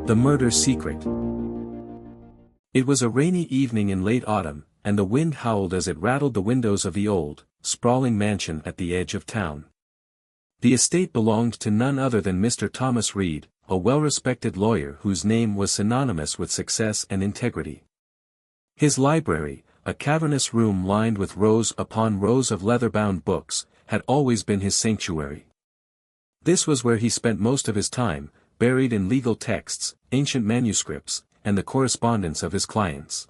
The Murder Secret. It was a rainy evening in late autumn, and the wind howled as it rattled the windows of the old, sprawling mansion at the edge of town. The estate belonged to none other than Mr. Thomas Reed, a well-respected lawyer whose name was synonymous with success and integrity. His library, a cavernous room lined with rows upon rows of leather-bound books, had always been his sanctuary. This was where he spent most of his time, buried in legal texts, ancient manuscripts, and the correspondence of his clients.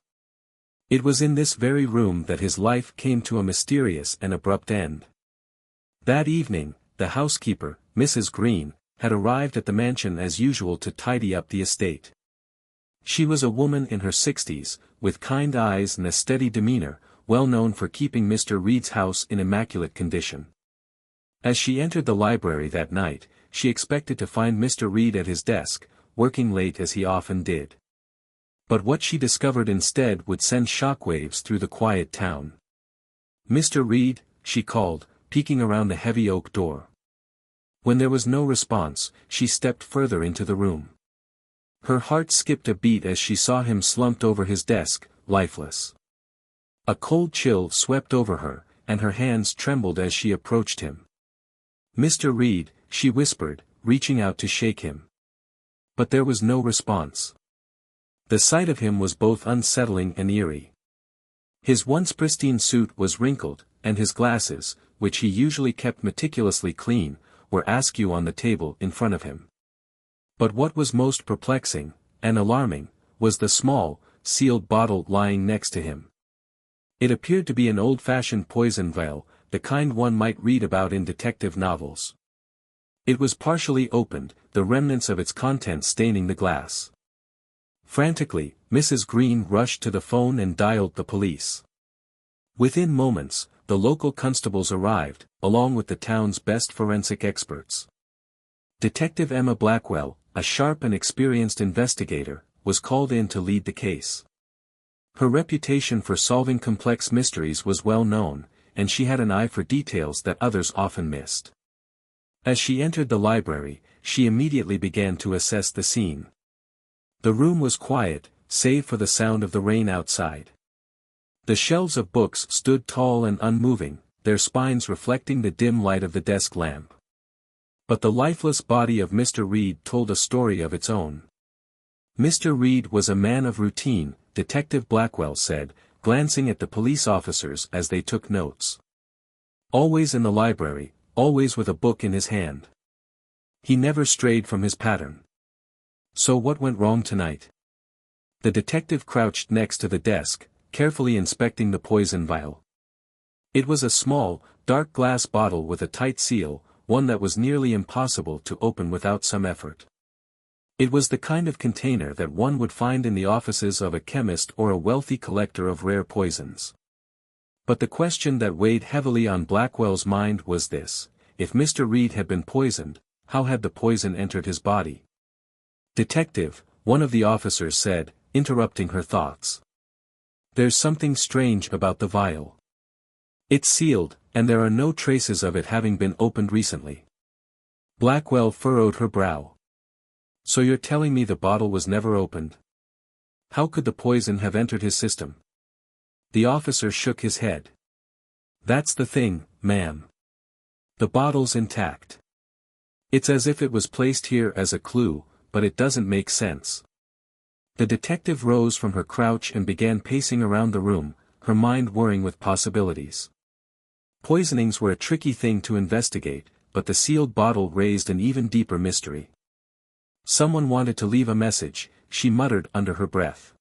It was in this very room that his life came to a mysterious and abrupt end. That evening, the housekeeper, Mrs. Green, had arrived at the mansion as usual to tidy up the estate. She was a woman in her 60s, with kind eyes and a steady demeanor, well known for keeping Mr. Reed's house in immaculate condition. As she entered the library that night, she expected to find Mr. Reed at his desk, working late as he often did. But what she discovered instead would send shockwaves through the quiet town. "Mr. Reed," she called, peeking around the heavy oak door. When there was no response, she stepped further into the room. Her heart skipped a beat as she saw him slumped over his desk, lifeless. A cold chill swept over her, and her hands trembled as she approached him. "Mr. Reed," she whispered, reaching out to shake him. But there was no response. The sight of him was both unsettling and eerie. His once pristine suit was wrinkled, and his glasses, which he usually kept meticulously clean, were askew on the table in front of him. But what was most perplexing, and alarming, was the small, sealed bottle lying next to him. It appeared to be an old-fashioned poison vial, the kind one might read about in detective novels. It was partially opened, the remnants of its contents staining the glass. Frantically, Mrs. Green rushed to the phone and dialed the police. Within moments, the local constables arrived, along with the town's best forensic experts. Detective Emma Blackwell, a sharp and experienced investigator, was called in to lead the case. Her reputation for solving complex mysteries was well known, and she had an eye for details that others often missed. As she entered the library, she immediately began to assess the scene. The room was quiet, save for the sound of the rain outside. The shelves of books stood tall and unmoving, their spines reflecting the dim light of the desk lamp. But the lifeless body of Mr. Reed told a story of its own. Mr. Reed was a man of routine, Detective Blackwell said, glancing at the police officers as they took notes. Always in the library, always with a book in his hand. He never strayed from his pattern. So what went wrong tonight? The detective crouched next to the desk, carefully inspecting the poison vial. It was a small, dark glass bottle with a tight seal, one that was nearly impossible to open without some effort. It was the kind of container that one would find in the offices of a chemist or a wealthy collector of rare poisons. But the question that weighed heavily on Blackwell's mind was this: if Mr. Reed had been poisoned, how had the poison entered his body? "Detective," one of the officers said, interrupting her thoughts. "There's something strange about the vial. It's sealed, and there are no traces of it having been opened recently." Blackwell furrowed her brow. "So you're telling me the bottle was never opened? How could the poison have entered his system?" The officer shook his head. "That's the thing, ma'am. The bottle's intact. It's as if it was placed here as a clue, but it doesn't make sense." The detective rose from her crouch and began pacing around the room, her mind whirring with possibilities. Poisonings were a tricky thing to investigate, but the sealed bottle raised an even deeper mystery. "Someone wanted to leave a message," she muttered under her breath.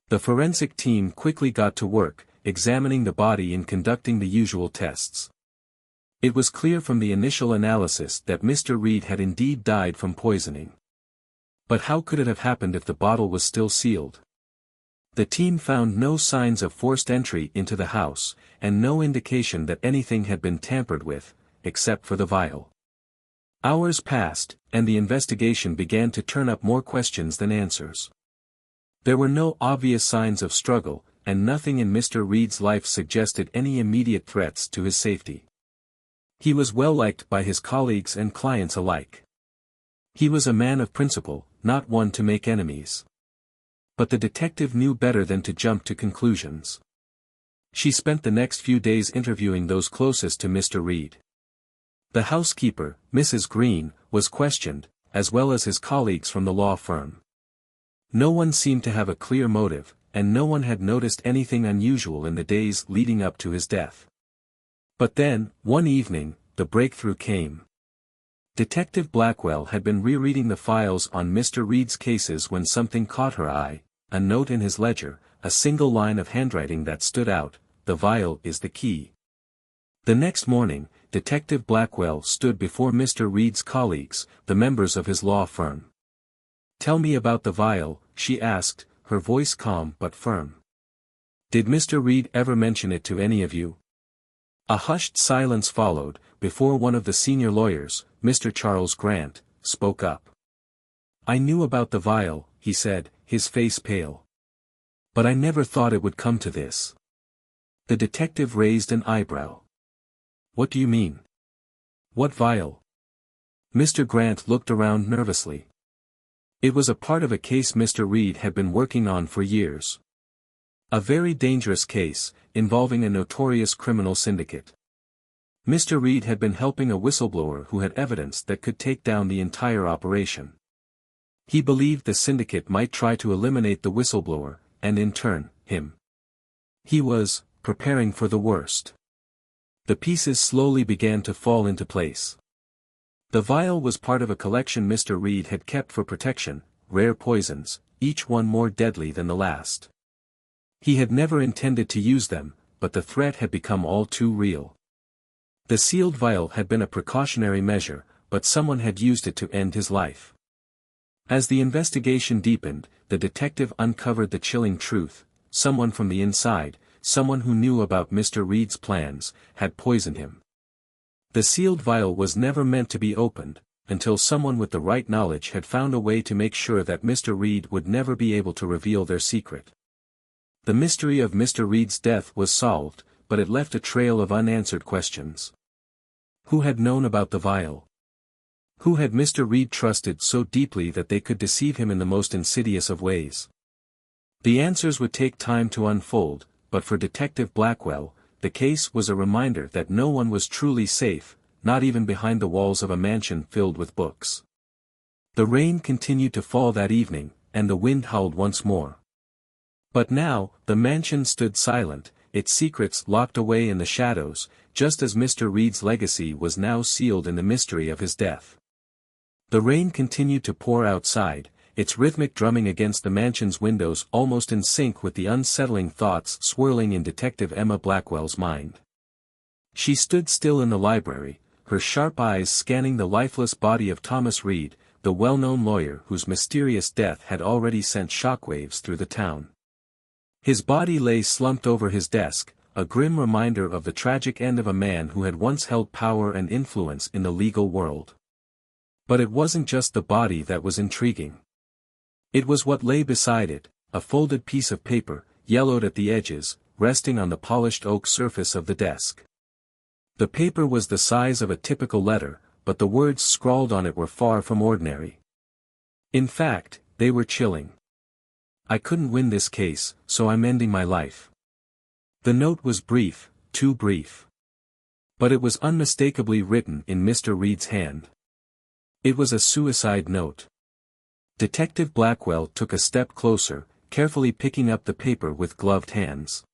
The forensic team quickly got to work, examining the body and conducting the usual tests. It was clear from the initial analysis that Mr. Reed had indeed died from poisoning. But how could it have happened if the bottle was still sealed? The team found no signs of forced entry into the house, and no indication that anything had been tampered with, except for the vial. Hours passed, and the investigation began to turn up more questions than answers. There were no obvious signs of struggle, and nothing in Mr. Reed's life suggested any immediate threats to his safety. He was well liked by his colleagues and clients alike. He was a man of principle, not one to make enemies. But the detective knew better than to jump to conclusions. She spent the next few days interviewing those closest to Mr. Reed. The housekeeper, Mrs. Green, was questioned, as well as his colleagues from the law firm. No one seemed to have a clear motive, and no one had noticed anything unusual in the days leading up to his death. But then, one evening, the breakthrough came. Detective Blackwell had been rereading the files on Mr. Reed's cases when something caught her eye, a note in his ledger, a single line of handwriting that stood out: "The vial is the key." The next morning, Detective Blackwell stood before Mr. Reed's colleagues, the members of his law firm. "Tell me about the vial," she asked, her voice calm but firm. "Did Mr. Reed ever mention it to any of you?" A hushed silence followed, before one of the senior lawyers, Mr. Charles Grant, spoke up. "I knew about the vial," he said, his face pale. "But I never thought it would come to this." The detective raised an eyebrow. "What do you mean? What vial?" Mr. Grant looked around nervously. It was a part of a case Mr. Reed had been working on for years. A very dangerous case, involving a notorious criminal syndicate. Mr. Reed had been helping a whistleblower who had evidence that could take down the entire operation. He believed the syndicate might try to eliminate the whistleblower, and in turn, him. He was preparing for the worst. The pieces slowly began to fall into place. The vial was part of a collection Mr. Reed had kept for protection, rare poisons, each one more deadly than the last. He had never intended to use them, but the threat had become all too real. The sealed vial had been a precautionary measure, but someone had used it to end his life. As the investigation deepened, the detective uncovered the chilling truth: someone from the inside, someone who knew about Mr. Reed's plans, had poisoned him. The sealed vial was never meant to be opened, until someone with the right knowledge had found a way to make sure that Mr. Reed would never be able to reveal their secret. The mystery of Mr. Reed's death was solved, but it left a trail of unanswered questions. Who had known about the vial? Who had Mr. Reed trusted so deeply that they could deceive him in the most insidious of ways? The answers would take time to unfold, but for Detective Blackwell, the case was a reminder that no one was truly safe, not even behind the walls of a mansion filled with books. The rain continued to fall that evening, and the wind howled once more. But now, the mansion stood silent, its secrets locked away in the shadows, just as Mr. Reed's legacy was now sealed in the mystery of his death. The rain continued to pour outside, its rhythmic drumming against the mansion's windows almost in sync with the unsettling thoughts swirling in Detective Emma Blackwell's mind. She stood still in the library, her sharp eyes scanning the lifeless body of Thomas Reed, the well-known lawyer whose mysterious death had already sent shockwaves through the town. His body lay slumped over his desk, a grim reminder of the tragic end of a man who had once held power and influence in the legal world. But it wasn't just the body that was intriguing. It was what lay beside it, a folded piece of paper, yellowed at the edges, resting on the polished oak surface of the desk. The paper was the size of a typical letter, but the words scrawled on it were far from ordinary. In fact, they were chilling. "I couldn't win this case, so I'm ending my life." The note was brief, too brief. But it was unmistakably written in Mr. Reed's hand. It was a suicide note. Detective Blackwell took a step closer, carefully picking up the paper with gloved hands.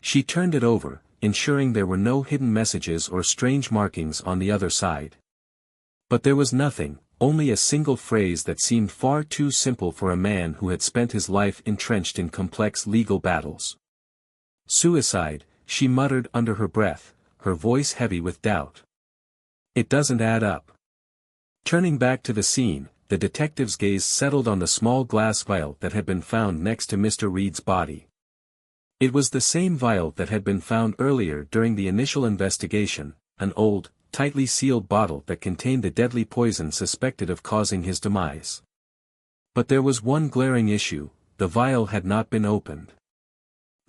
She turned it over, ensuring there were no hidden messages or strange markings on the other side. But there was nothing, only a single phrase that seemed far too simple for a man who had spent his life entrenched in complex legal battles. "Suicide," she muttered under her breath, her voice heavy with doubt. "It doesn't add up." Turning back to the scene, the detective's gaze settled on the small glass vial that had been found next to Mr. Reed's body. It was the same vial that had been found earlier during the initial investigation, an old, tightly sealed bottle that contained the deadly poison suspected of causing his demise. But there was one glaring issue: the vial had not been opened.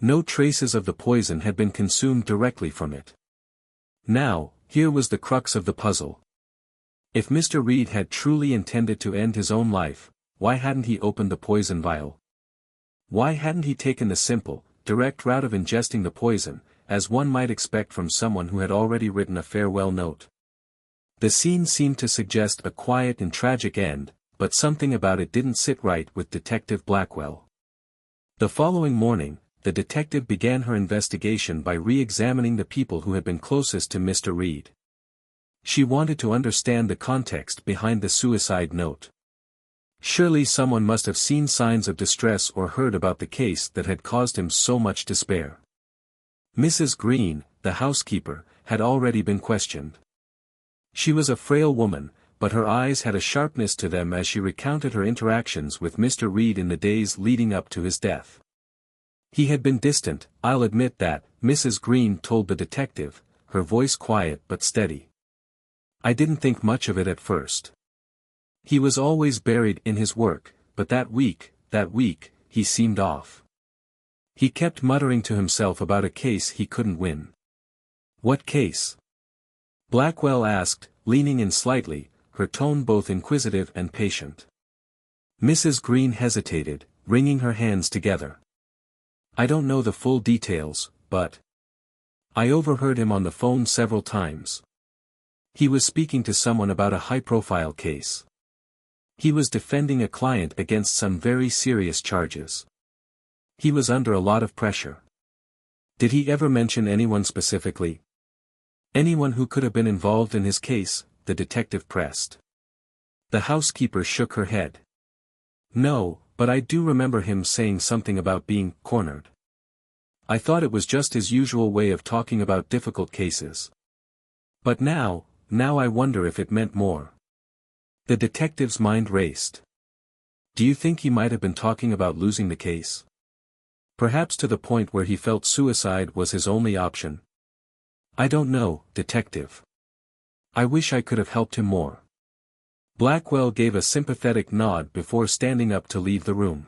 No traces of the poison had been consumed directly from it. Now, here was the crux of the puzzle. If Mr. Reed had truly intended to end his own life, Why hadn't he opened the poison vial? Why hadn't he taken the simple, direct route of ingesting the poison, as one might expect from someone who had already written a farewell note? The scene seemed to suggest a quiet and tragic end, but something about it didn't sit right with Detective Blackwell. The following morning, the detective began her investigation by re-examining the people who had been closest to Mr. Reed. She wanted to understand the context behind the suicide note. Surely someone must have seen signs of distress or heard about the case that had caused him so much despair. Mrs. Green, the housekeeper, had already been questioned. She was a frail woman, but her eyes had a sharpness to them as she recounted her interactions with Mr. Reed in the days leading up to his death. He had been distant, I'll admit that, Mrs. Green told the detective, her voice quiet but steady. I didn't think much of it at first. He was always buried in his work, but that week, he seemed off. He kept muttering to himself about a case he couldn't win. What case? Blackwell asked, leaning in slightly, her tone both inquisitive and patient. Mrs. Green hesitated, wringing her hands together. I don't know the full details, but I overheard him on the phone several times. He was speaking to someone about a high-profile case. He was defending a client against some very serious charges. He was under a lot of pressure. Did he ever mention anyone specifically? Anyone who could have been involved in his case, the detective pressed. The housekeeper shook her head. No, but I do remember him saying something about being cornered. I thought it was just his usual way of talking about difficult cases. But now I wonder if it meant more. The detective's mind raced. Do you think he might have been talking about losing the case? Perhaps to the point where he felt suicide was his only option? I don't know, detective. I wish I could have helped him more. Blackwell gave a sympathetic nod before standing up to leave the room.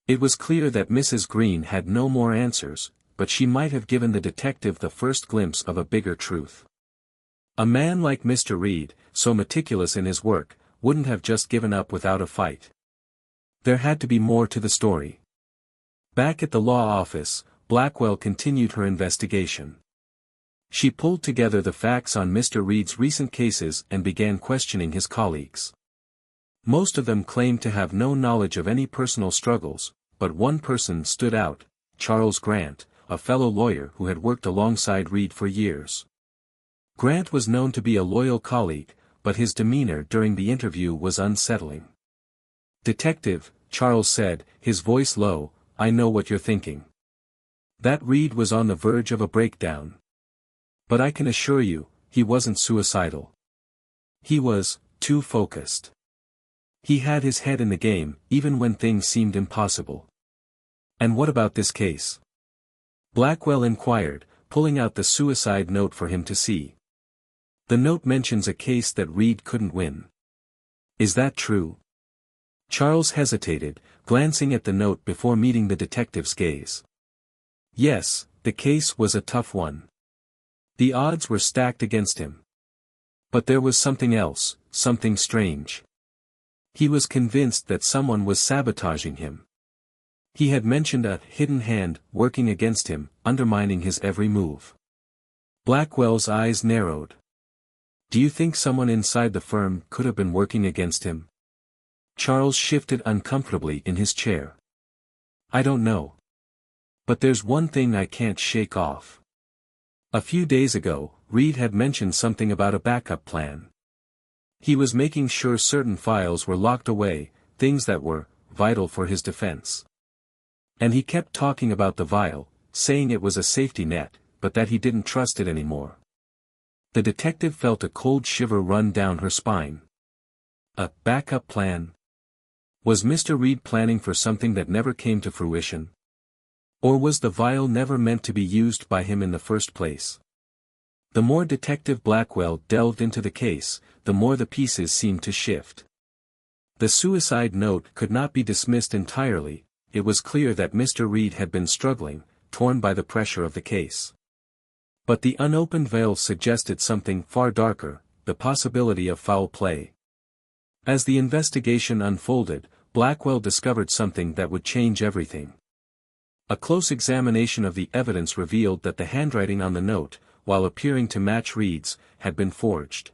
It was clear that Mrs. Green had no more answers, but she might have given the detective the first glimpse of a bigger truth. A man like Mr. Reed, so meticulous in his work, wouldn't have just given up without a fight. There had to be more to the story. Back at the law office, Blackwell continued her investigation. She pulled together the facts on Mr. Reed's recent cases and began questioning his colleagues. Most of them claimed to have no knowledge of any personal struggles, but one person stood out, Charles Grant, a fellow lawyer who had worked alongside Reed for years. Grant was known to be a loyal colleague, but his demeanor during the interview was unsettling. Detective, Charles said, his voice low, I know what you're thinking. That Reed was on the verge of a breakdown. But I can assure you, he wasn't suicidal. He was too focused. He had his head in the game, even when things seemed impossible. And what about this case? Blackwell inquired, pulling out the suicide note for him to see. The note mentions a case that Reed couldn't win. Is that true? Charles hesitated, glancing at the note before meeting the detective's gaze. Yes, the case was a tough one. The odds were stacked against him. But there was something else, something strange. He was convinced that someone was sabotaging him. He had mentioned a hidden hand working against him, undermining his every move. Blackwell's eyes narrowed. Do you think someone inside the firm could have been working against him? Charles shifted uncomfortably in his chair. I don't know. But there's one thing I can't shake off. A few days ago, Reed had mentioned something about a backup plan. He was making sure certain files were locked away, things that were vital for his defense. And he kept talking about the vial, saying it was a safety net, but that he didn't trust it anymore. The detective felt a cold shiver run down her spine. A backup plan? Was Mr. Reed planning for something that never came to fruition? Or was the vial never meant to be used by him in the first place? The more Detective Blackwell delved into the case, the more the pieces seemed to shift. The suicide note could not be dismissed entirely. It was clear that Mr. Reed had been struggling, torn by the pressure of the case. But the unopened veil suggested something far darker, the possibility of foul play. As the investigation unfolded, Blackwell discovered something that would change everything. A close examination of the evidence revealed that the handwriting on the note, while appearing to match Reed's, had been forged.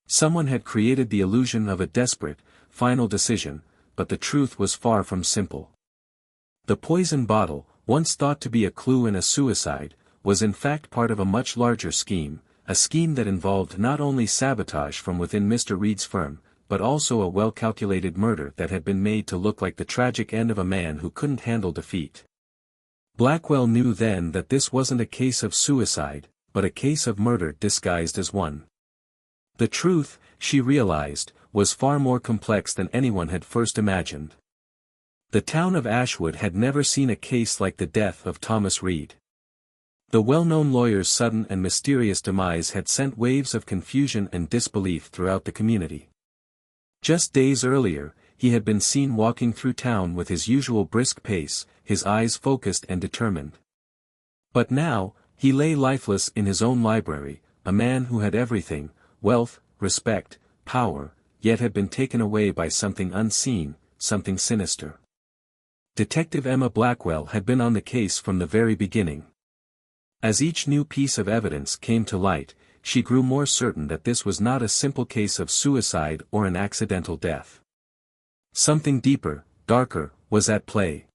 Someone had created the illusion of a desperate, final decision, but the truth was far from simple. The poison bottle, once thought to be a clue in a suicide, was in fact part of a much larger scheme, a scheme that involved not only sabotage from within Mr. Reed's firm, but also a well-calculated murder that had been made to look like the tragic end of a man who couldn't handle defeat. Blackwell knew then that this wasn't a case of suicide, but a case of murder disguised as one. The truth, she realized, was far more complex than anyone had first imagined. The town of Ashwood had never seen a case like the death of Thomas Reed. The well-known lawyer's sudden and mysterious demise had sent waves of confusion and disbelief throughout the community. Just days earlier, he had been seen walking through town with his usual brisk pace, his eyes focused and determined. But now, he lay lifeless in his own library, a man who had everything, wealth, respect, power, yet had been taken away by something unseen, something sinister. Detective Emma Blackwell had been on the case from the very beginning. As each new piece of evidence came to light, she grew more certain that this was not a simple case of suicide or an accidental death. Something deeper, darker, was at play.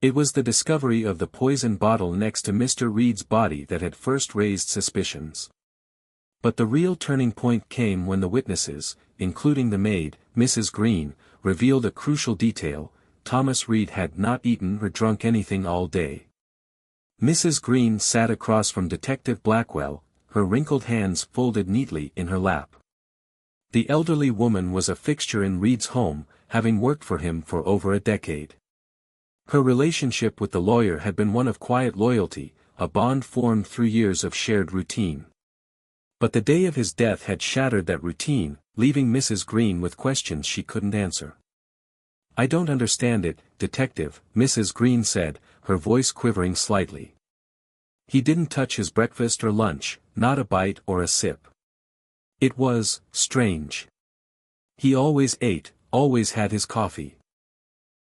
It was the discovery of the poison bottle next to Mr. Reed's body that had first raised suspicions. But the real turning point came when the witnesses, including the maid, Mrs. Green, revealed a crucial detail: Thomas Reed had not eaten or drunk anything all day. Mrs. Green sat across from Detective Blackwell, her wrinkled hands folded neatly in her lap. The elderly woman was a fixture in Reed's home, having worked for him for over a decade. Her relationship with the lawyer had been one of quiet loyalty, a bond formed through years of shared routine. But the day of his death had shattered that routine, leaving Mrs. Green with questions she couldn't answer. "I don't understand it, Detective," Mrs. Green said, her voice quivering slightly. "He didn't touch his breakfast or lunch, not a bite or a sip. It was strange. He always ate, always had his coffee.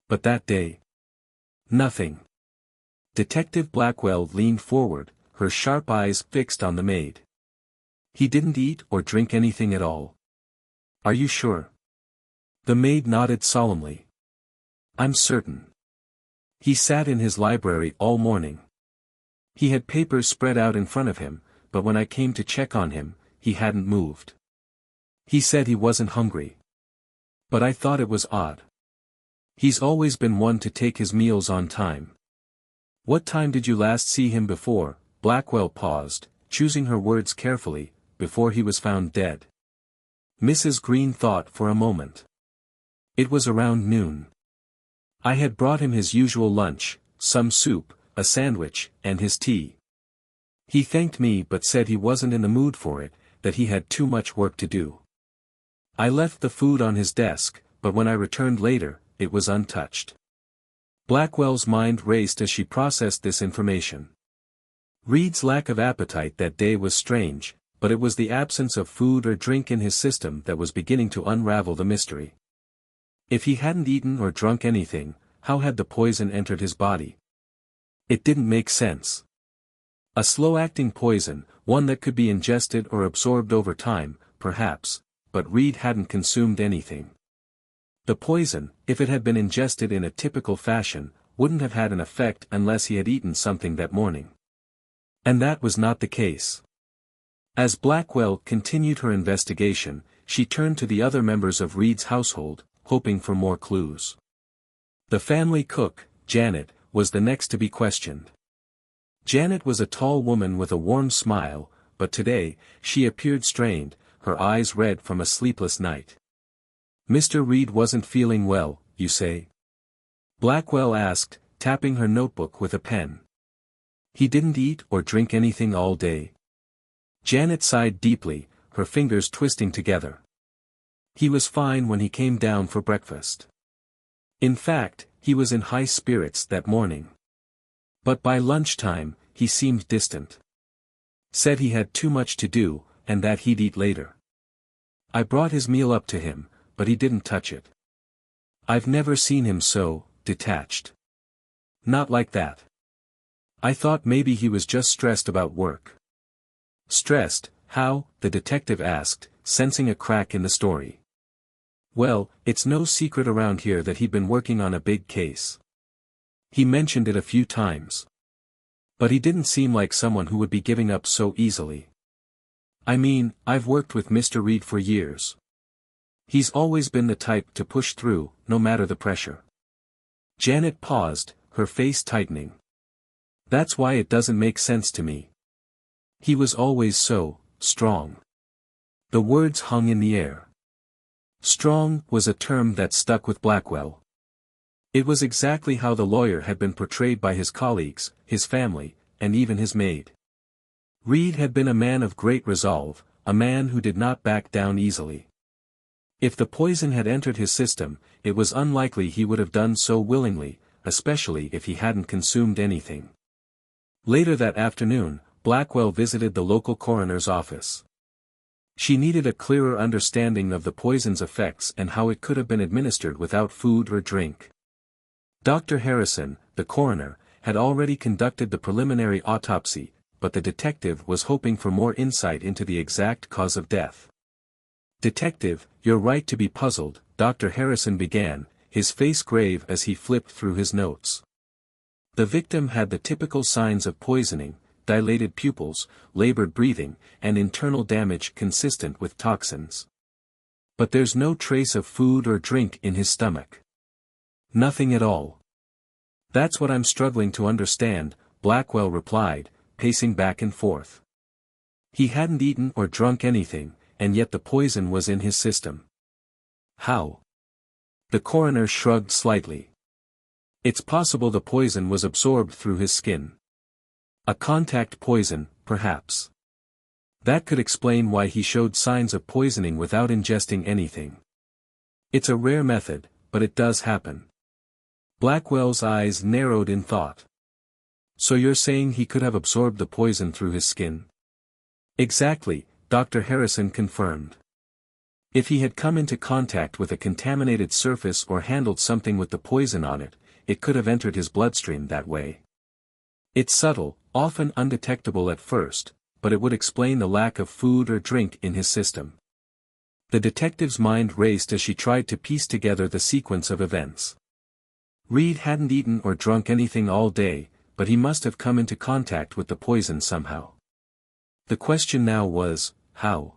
But that day? Nothing." Detective Blackwell leaned forward, her sharp eyes fixed on the maid. "He didn't eat or drink anything at all. Are you sure?" The maid nodded solemnly. "I'm certain. He sat in his library all morning. He had papers spread out in front of him, but when I came to check on him, he hadn't moved. He said he wasn't hungry. But I thought it was odd. He's always been one to take his meals on time." "What time did you last see him before?" Blackwell paused, choosing her words carefully, "before he was found dead?" Mrs. Green thought for a moment. "It was around noon. I had brought him his usual lunch, some soup, a sandwich, and his tea. He thanked me but said he wasn't in the mood for it, that he had too much work to do. I left the food on his desk, but when I returned later, it was untouched." Blackwell's mind raced as she processed this information. Reed's lack of appetite that day was strange, but it was the absence of food or drink in his system that was beginning to unravel the mystery. If he hadn't eaten or drunk anything, how had the poison entered his body? It didn't make sense. A slow-acting poison, one that could be ingested or absorbed over time, perhaps, but Reed hadn't consumed anything. The poison, if it had been ingested in a typical fashion, wouldn't have had an effect unless he had eaten something that morning. And that was not the case. As Blackwell continued her investigation, she turned to the other members of Reed's household, hoping for more clues. The family cook, Janet, was the next to be questioned. Janet was a tall woman with a warm smile, but today, she appeared strained, her eyes red from a sleepless night. "Mr. Reed wasn't feeling well, you say?" Blackwell asked, tapping her notebook with a pen. "He didn't eat or drink anything all day?" Janet sighed deeply, her fingers twisting together. "He was fine when he came down for breakfast. In fact, he was in high spirits that morning. But by lunchtime, he seemed distant. Said he had too much to do, and that he'd eat later. I brought his meal up to him, but he didn't touch it. I've never seen him so detached. Not like that. I thought maybe he was just stressed about work. Stressed, how? The detective asked, sensing a crack in the story. Well, it's no secret around here that he'd been working on a big case. He mentioned it a few times. But he didn't seem like someone who would be giving up so easily. I mean, I've worked with Mr. Reed for years. He's always been the type to push through, no matter the pressure. Janet paused, her face tightening. That's why it doesn't make sense to me. He was always so strong. The words hung in the air. Strong was a term that stuck with Blackwell. It was exactly how the lawyer had been portrayed by his colleagues, his family, and even his maid. Reed had been a man of great resolve, a man who did not back down easily. If the poison had entered his system, it was unlikely he would have done so willingly, especially if he hadn't consumed anything. Later that afternoon, Blackwell visited the local coroner's office. She needed a clearer understanding of the poison's effects and how it could have been administered without food or drink. Dr. Harrison, the coroner, had already conducted the preliminary autopsy, but the detective was hoping for more insight into the exact cause of death. "Detective, you're right to be puzzled," Dr. Harrison began, his face grave as he flipped through his notes. The victim had the typical signs of poisoning: dilated pupils, labored breathing, and internal damage consistent with toxins. But there's no trace of food or drink in his stomach. Nothing at all. That's what I'm struggling to understand, Blackwell replied, pacing back and forth. He hadn't eaten or drunk anything, and yet the poison was in his system. How? The coroner shrugged slightly. It's possible the poison was absorbed through his skin. A contact poison, perhaps. That could explain why he showed signs of poisoning without ingesting anything. It's a rare method, but it does happen. Blackwell's eyes narrowed in thought. So you're saying he could have absorbed the poison through his skin? Exactly, Dr. Harrison confirmed. If he had come into contact with a contaminated surface or handled something with the poison on it, it could have entered his bloodstream that way. It's subtle, often undetectable at first, but it would explain the lack of food or drink in his system. The detective's mind raced as she tried to piece together the sequence of events. Reed hadn't eaten or drunk anything all day, but he must have come into contact with the poison somehow. The question now was, how?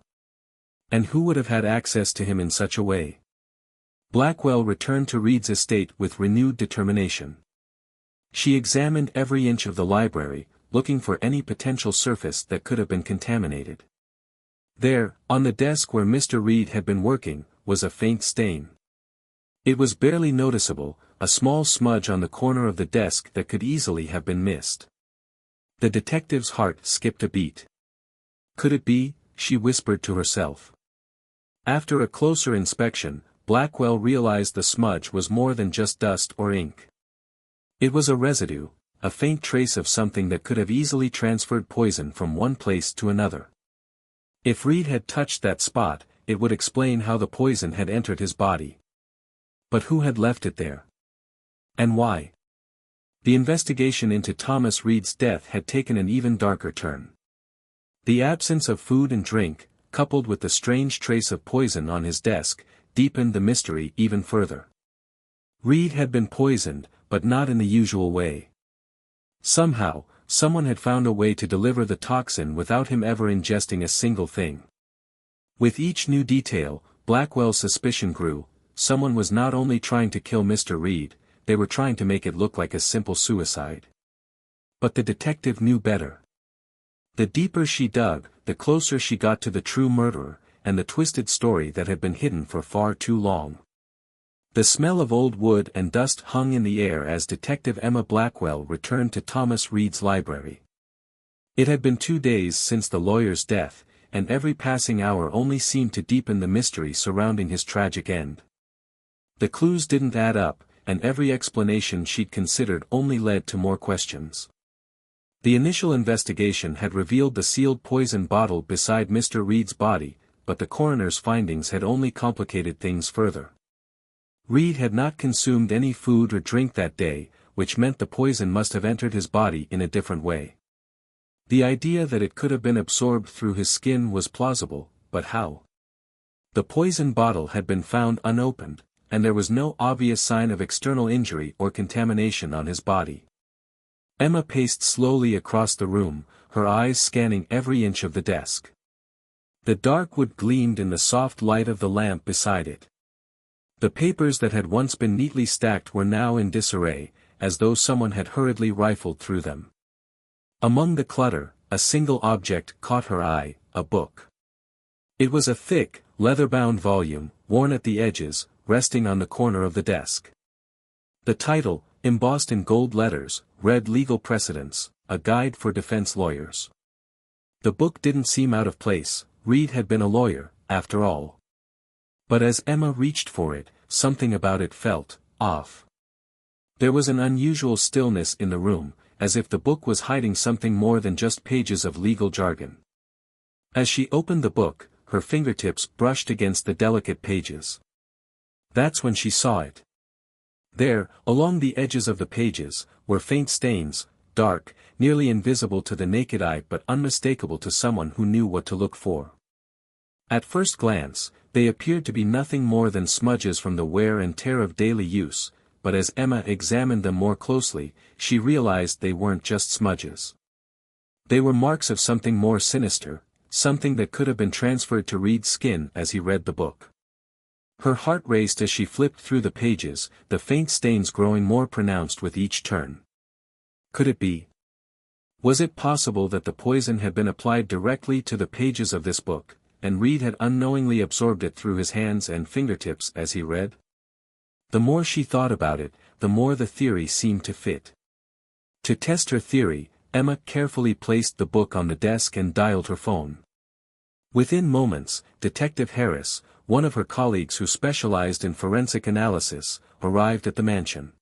And who would have had access to him in such a way? Blackwell returned to Reed's estate with renewed determination. She examined every inch of the library, looking for any potential surface that could have been contaminated. There, on the desk where Mr. Reed had been working, was a faint stain. It was barely noticeable, a small smudge on the corner of the desk that could easily have been missed. The detective's heart skipped a beat. Could it be? She whispered to herself. After a closer inspection, Blackwell realized the smudge was more than just dust or ink. It was a residue, a faint trace of something that could have easily transferred poison from one place to another. If Reed had touched that spot, it would explain how the poison had entered his body. But who had left it there? And why? The investigation into Thomas Reed's death had taken an even darker turn. The absence of food and drink, coupled with the strange trace of poison on his desk, deepened the mystery even further. Reed had been poisoned, but not in the usual way. Somehow, someone had found a way to deliver the toxin without him ever ingesting a single thing. With each new detail, Blackwell's suspicion grew: someone was not only trying to kill Mr. Reed, they were trying to make it look like a simple suicide. But the detective knew better. The deeper she dug, the closer she got to the true murderer, and the twisted story that had been hidden for far too long. The smell of old wood and dust hung in the air as Detective Emma Blackwell returned to Thomas Reed's library. It had been 2 days since the lawyer's death, and every passing hour only seemed to deepen the mystery surrounding his tragic end. The clues didn't add up, and every explanation she'd considered only led to more questions. The initial investigation had revealed the sealed poison bottle beside Mr. Reed's body, but the coroner's findings had only complicated things further. Reed had not consumed any food or drink that day, which meant the poison must have entered his body in a different way. The idea that it could have been absorbed through his skin was plausible, but how? The poison bottle had been found unopened, and there was no obvious sign of external injury or contamination on his body. Emma paced slowly across the room, her eyes scanning every inch of the desk. The dark wood gleamed in the soft light of the lamp beside it. The papers that had once been neatly stacked were now in disarray, as though someone had hurriedly rifled through them. Among the clutter, a single object caught her eye, a book. It was a thick, leather-bound volume, worn at the edges, resting on the corner of the desk. The title, embossed in gold letters, read Legal Precedents, a guide for defense lawyers. The book didn't seem out of place. Reed had been a lawyer, after all. But as Emma reached for it, something about it felt off. There was an unusual stillness in the room, as if the book was hiding something more than just pages of legal jargon. As she opened the book, her fingertips brushed against the delicate pages. That's when she saw it. There, along the edges of the pages, were faint stains, dark, nearly invisible to the naked eye but unmistakable to someone who knew what to look for. At first glance, they appeared to be nothing more than smudges from the wear and tear of daily use, but as Emma examined them more closely, she realized they weren't just smudges. They were marks of something more sinister, something that could have been transferred to Reed's skin as he read the book. Her heart raced as she flipped through the pages, the faint stains growing more pronounced with each turn. Could it be? Was it possible that the poison had been applied directly to the pages of this book, and Reed had unknowingly absorbed it through his hands and fingertips as he read? The more she thought about it, the more the theory seemed to fit. To test her theory, Emma carefully placed the book on the desk and dialed her phone. Within moments, Detective Harris, one of her colleagues who specialized in forensic analysis, arrived at the mansion.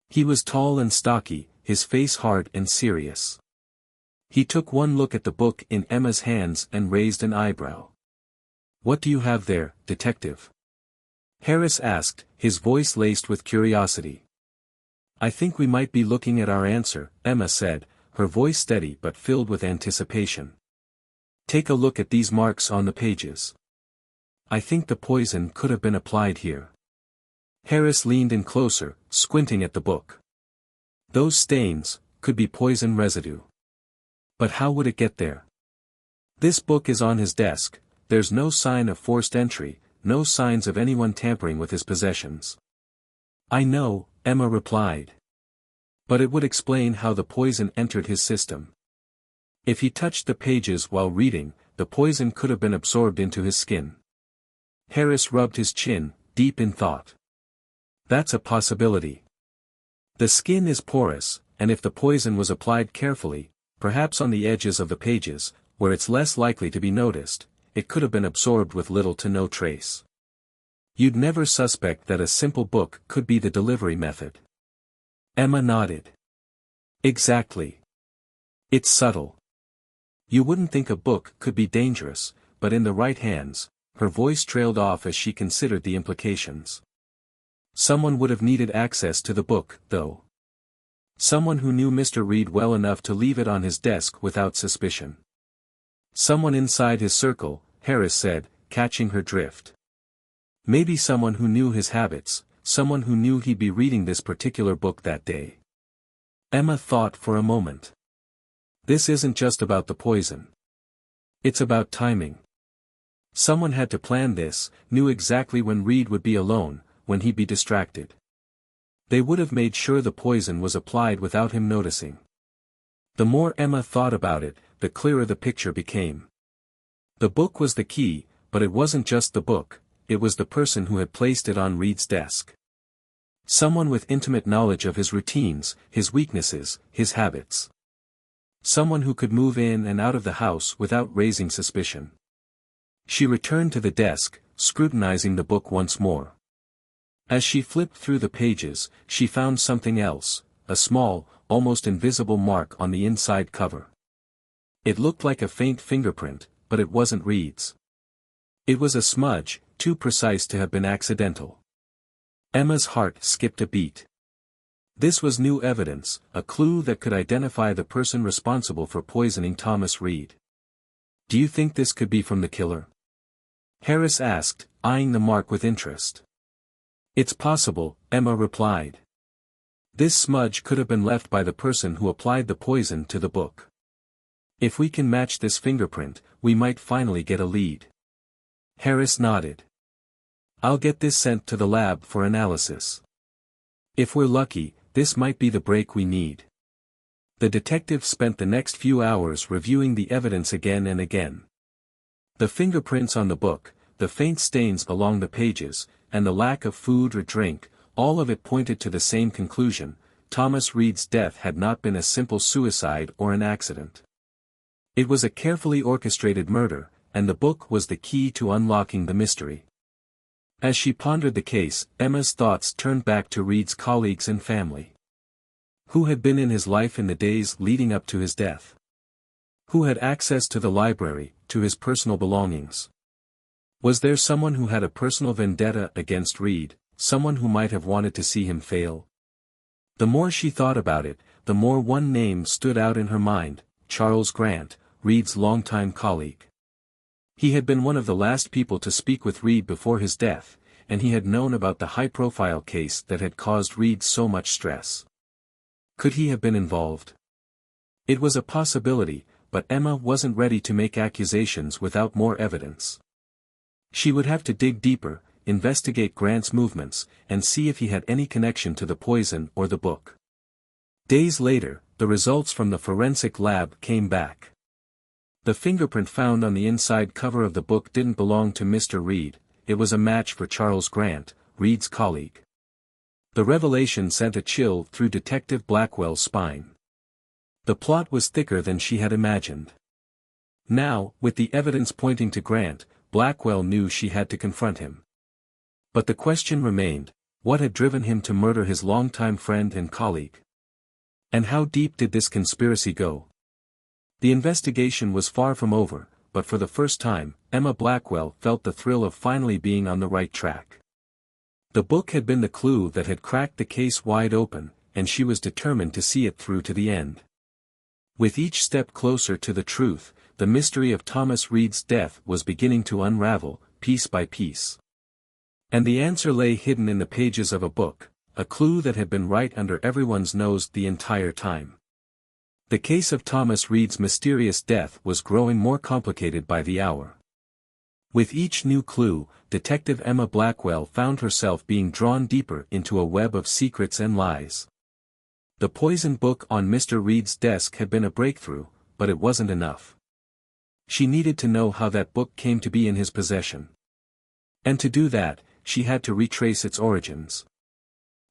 He was tall and stocky, his face hard and serious. He took one look at the book in Emma's hands and raised an eyebrow. "What do you have there, Detective?" Harris asked, his voice laced with curiosity. "I think we might be looking at our answer," Emma said, her voice steady but filled with anticipation. "Take a look at these marks on the pages. I think the poison could have been applied here." Harris leaned in closer, squinting at the book. "Those stains could be poison residue. But how would it get there? This book is on his desk, there's no sign of forced entry, no signs of anyone tampering with his possessions." "I know," Emma replied. "But it would explain how the poison entered his system. If he touched the pages while reading, the poison could have been absorbed into his skin." Harris rubbed his chin, deep in thought. "That's a possibility. The skin is porous, and if the poison was applied carefully, perhaps on the edges of the pages, where it's less likely to be noticed, it could have been absorbed with little to no trace. You'd never suspect that a simple book could be the delivery method." Emma nodded. "Exactly. It's subtle. You wouldn't think a book could be dangerous, but in the right hands." Her voice trailed off as she considered the implications. Someone would have needed access to the book, though. Someone who knew Mr. Reed well enough to leave it on his desk without suspicion. Someone inside his circle, Harris said, catching her drift. Maybe someone who knew his habits, someone who knew he'd be reading this particular book that day. Emma thought for a moment. This isn't just about the poison. It's about timing. Someone had to plan this, knew exactly when Reed would be alone, when he'd be distracted. They would have made sure the poison was applied without him noticing. The more Emma thought about it, the clearer the picture became. The book was the key, but it wasn't just the book, it was the person who had placed it on Reed's desk. Someone with intimate knowledge of his routines, his weaknesses, his habits. Someone who could move in and out of the house without raising suspicion. She returned to the desk, scrutinizing the book once more. As she flipped through the pages, she found something else, a small, almost invisible mark on the inside cover. It looked like a faint fingerprint, but it wasn't Reed's. It was a smudge, too precise to have been accidental. Emma's heart skipped a beat. This was new evidence, a clue that could identify the person responsible for poisoning Thomas Reed. "Do you think this could be from the killer?" Harris asked, eyeing the mark with interest. "It's possible," Emma replied. "This smudge could have been left by the person who applied the poison to the book. If we can match this fingerprint, we might finally get a lead." Harris nodded. "I'll get this sent to the lab for analysis. If we're lucky, this might be the break we need." The detective spent the next few hours reviewing the evidence again and again. The fingerprints on the book, the faint stains along the pages, and the lack of food or drink, all of it pointed to the same conclusion: Thomas Reed's death had not been a simple suicide or an accident. It was a carefully orchestrated murder, and the book was the key to unlocking the mystery. As she pondered the case, Emma's thoughts turned back to Reed's colleagues and family. Who had been in his life in the days leading up to his death? Who had access to the library, to his personal belongings? Was there someone who had a personal vendetta against Reed, someone who might have wanted to see him fail? The more she thought about it, the more one name stood out in her mind: Charles Grant, Reed's longtime colleague. He had been one of the last people to speak with Reed before his death, and he had known about the high-profile case that had caused Reed so much stress. Could he have been involved? It was a possibility, but Emma wasn't ready to make accusations without more evidence. She would have to dig deeper, investigate Grant's movements, and see if he had any connection to the poison or the book. Days later, the results from the forensic lab came back. The fingerprint found on the inside cover of the book didn't belong to Mr. Reed, it was a match for Charles Grant, Reed's colleague. The revelation sent a chill through Detective Blackwell's spine. The plot was thicker than she had imagined. Now, with the evidence pointing to Grant, Blackwell knew she had to confront him. But the question remained: what had driven him to murder his longtime friend and colleague? And how deep did this conspiracy go? The investigation was far from over, but for the first time, Emma Blackwell felt the thrill of finally being on the right track. The book had been the clue that had cracked the case wide open, and she was determined to see it through to the end. With each step closer to the truth, the mystery of Thomas Reed's death was beginning to unravel, piece by piece. And the answer lay hidden in the pages of a book, a clue that had been right under everyone's nose the entire time. The case of Thomas Reed's mysterious death was growing more complicated by the hour. With each new clue, Detective Emma Blackwell found herself being drawn deeper into a web of secrets and lies. The poison book on Mr. Reed's desk had been a breakthrough, but it wasn't enough. She needed to know how that book came to be in his possession. And to do that, she had to retrace its origins.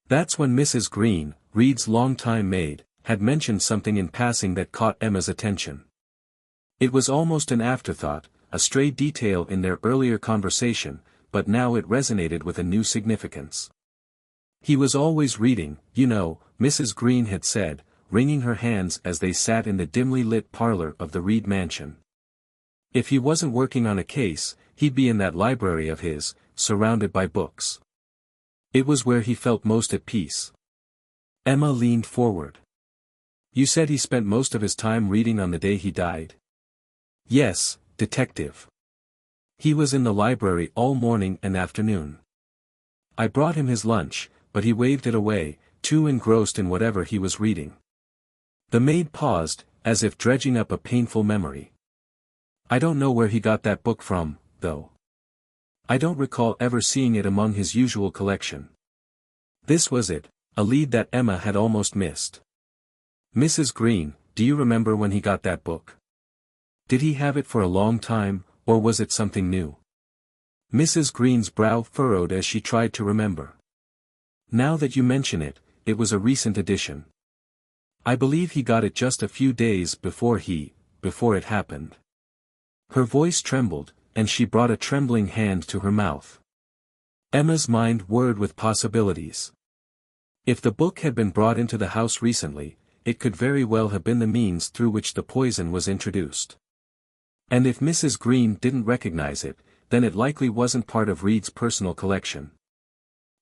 That's when Mrs. Green, Reed's longtime maid, had mentioned something in passing that caught Emma's attention. It was almost an afterthought, a stray detail in their earlier conversation, but now it resonated with a new significance. "He was always reading, you know," Mrs. Green had said, wringing her hands as they sat in the dimly lit parlor of the Reed mansion. "If he wasn't working on a case, he'd be in that library of his, surrounded by books. It was where he felt most at peace." Emma leaned forward. "You said he spent most of his time reading on the day he died?" "Yes, Detective. He was in the library all morning and afternoon. I brought him his lunch, but he waved it away, too engrossed in whatever he was reading." The maid paused, as if dredging up a painful memory. "I don't know where he got that book from, though. I don't recall ever seeing it among his usual collection." This was it, a lead that Emma had almost missed. "Mrs. Green, do you remember when he got that book? Did he have it for a long time, or was it something new?" Mrs. Green's brow furrowed as she tried to remember. "Now that you mention it, it was a recent addition. I believe he got it just a few days before it happened." Her voice trembled, and she brought a trembling hand to her mouth. Emma's mind whirred with possibilities. If the book had been brought into the house recently, it could very well have been the means through which the poison was introduced. And if Mrs. Green didn't recognize it, then it likely wasn't part of Reed's personal collection.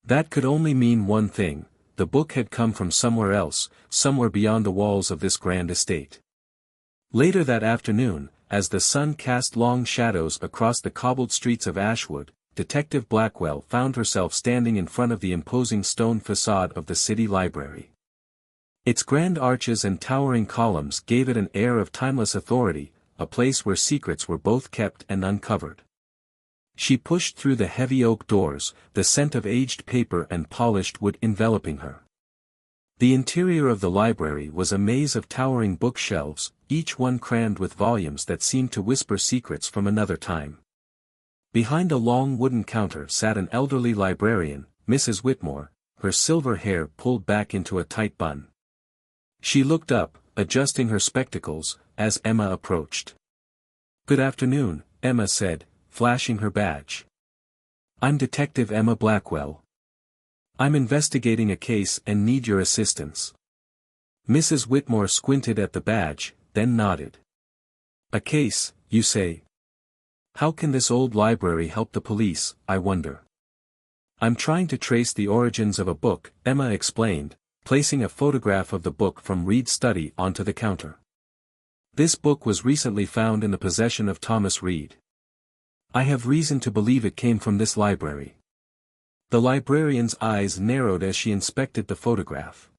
That could only mean one thing: the book had come from somewhere else, somewhere beyond the walls of this grand estate. Later that afternoon, as the sun cast long shadows across the cobbled streets of Ashwood, Detective Blackwell found herself standing in front of the imposing stone facade of the city library. Its grand arches and towering columns gave it an air of timeless authority, a place where secrets were both kept and uncovered. She pushed through the heavy oak doors, the scent of aged paper and polished wood enveloping her. The interior of the library was a maze of towering bookshelves, each one crammed with volumes that seemed to whisper secrets from another time. Behind a long wooden counter sat an elderly librarian, Mrs. Whitmore, her silver hair pulled back into a tight bun. She looked up, adjusting her spectacles, as Emma approached. "Good afternoon," Emma said, flashing her badge. "I'm Detective Emma Blackwell. I'm investigating a case and need your assistance." Mrs. Whitmore squinted at the badge, then nodded. "A case, you say? How can this old library help the police, I wonder?" "I'm trying to trace the origins of a book," Emma explained, placing a photograph of the book from Reed's study onto the counter. "This book was recently found in the possession of Thomas Reed. I have reason to believe it came from this library." The librarian's eyes narrowed as she inspected the photograph.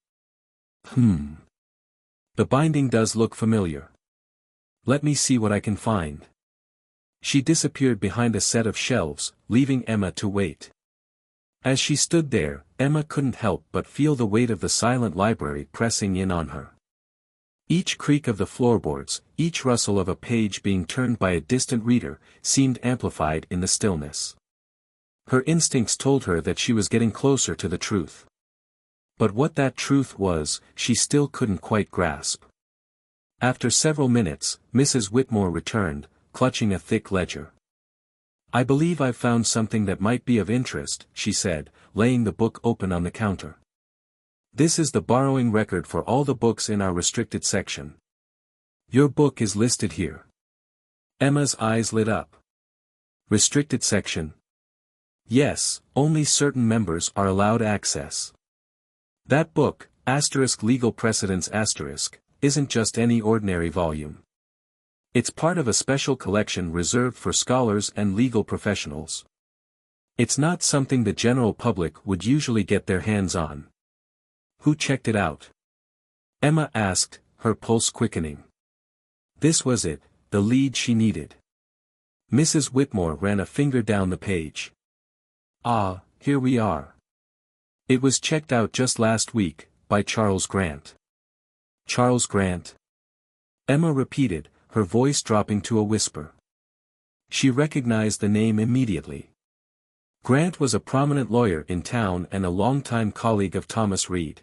The binding does look familiar. Let me see what I can find." She disappeared behind a set of shelves, leaving Emma to wait. As she stood there, Emma couldn't help but feel the weight of the silent library pressing in on her. Each creak of the floorboards, each rustle of a page being turned by a distant reader, seemed amplified in the stillness. Her instincts told her that she was getting closer to the truth. But what that truth was, she still couldn't quite grasp. After several minutes, Mrs. Whitmore returned, clutching a thick ledger. "I believe I've found something that might be of interest," she said, laying the book open on the counter. "This is the borrowing record for all the books in our restricted section. Your book is listed here." Emma's eyes lit up. "Restricted section?" "Yes, only certain members are allowed access. That book, *Legal Precedents*, isn't just any ordinary volume. It's part of a special collection reserved for scholars and legal professionals. It's not something the general public would usually get their hands on." "Who checked it out?" Emma asked, her pulse quickening. This was it, the lead she needed. Mrs. Whitmore ran a finger down the page. "Ah, here we are. It was checked out just last week, by Charles Grant." "Charles Grant?" Emma repeated, her voice dropping to a whisper. She recognized the name immediately. Grant was a prominent lawyer in town and a longtime colleague of Thomas Reed.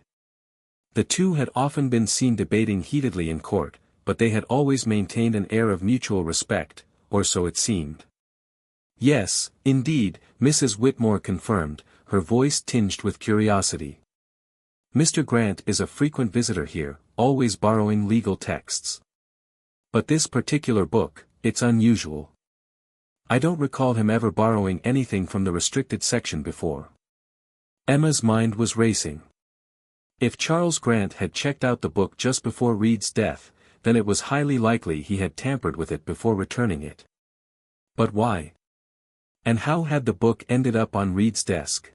The two had often been seen debating heatedly in court, but they had always maintained an air of mutual respect, or so it seemed. "Yes, indeed," Mrs. Whitmore confirmed, her voice tinged with curiosity. "Mr. Grant is a frequent visitor here, always borrowing legal texts. But this particular book, it's unusual. I don't recall him ever borrowing anything from the restricted section before." Emma's mind was racing. If Charles Grant had checked out the book just before Reed's death, then it was highly likely he had tampered with it before returning it. But why? And how had the book ended up on Reed's desk?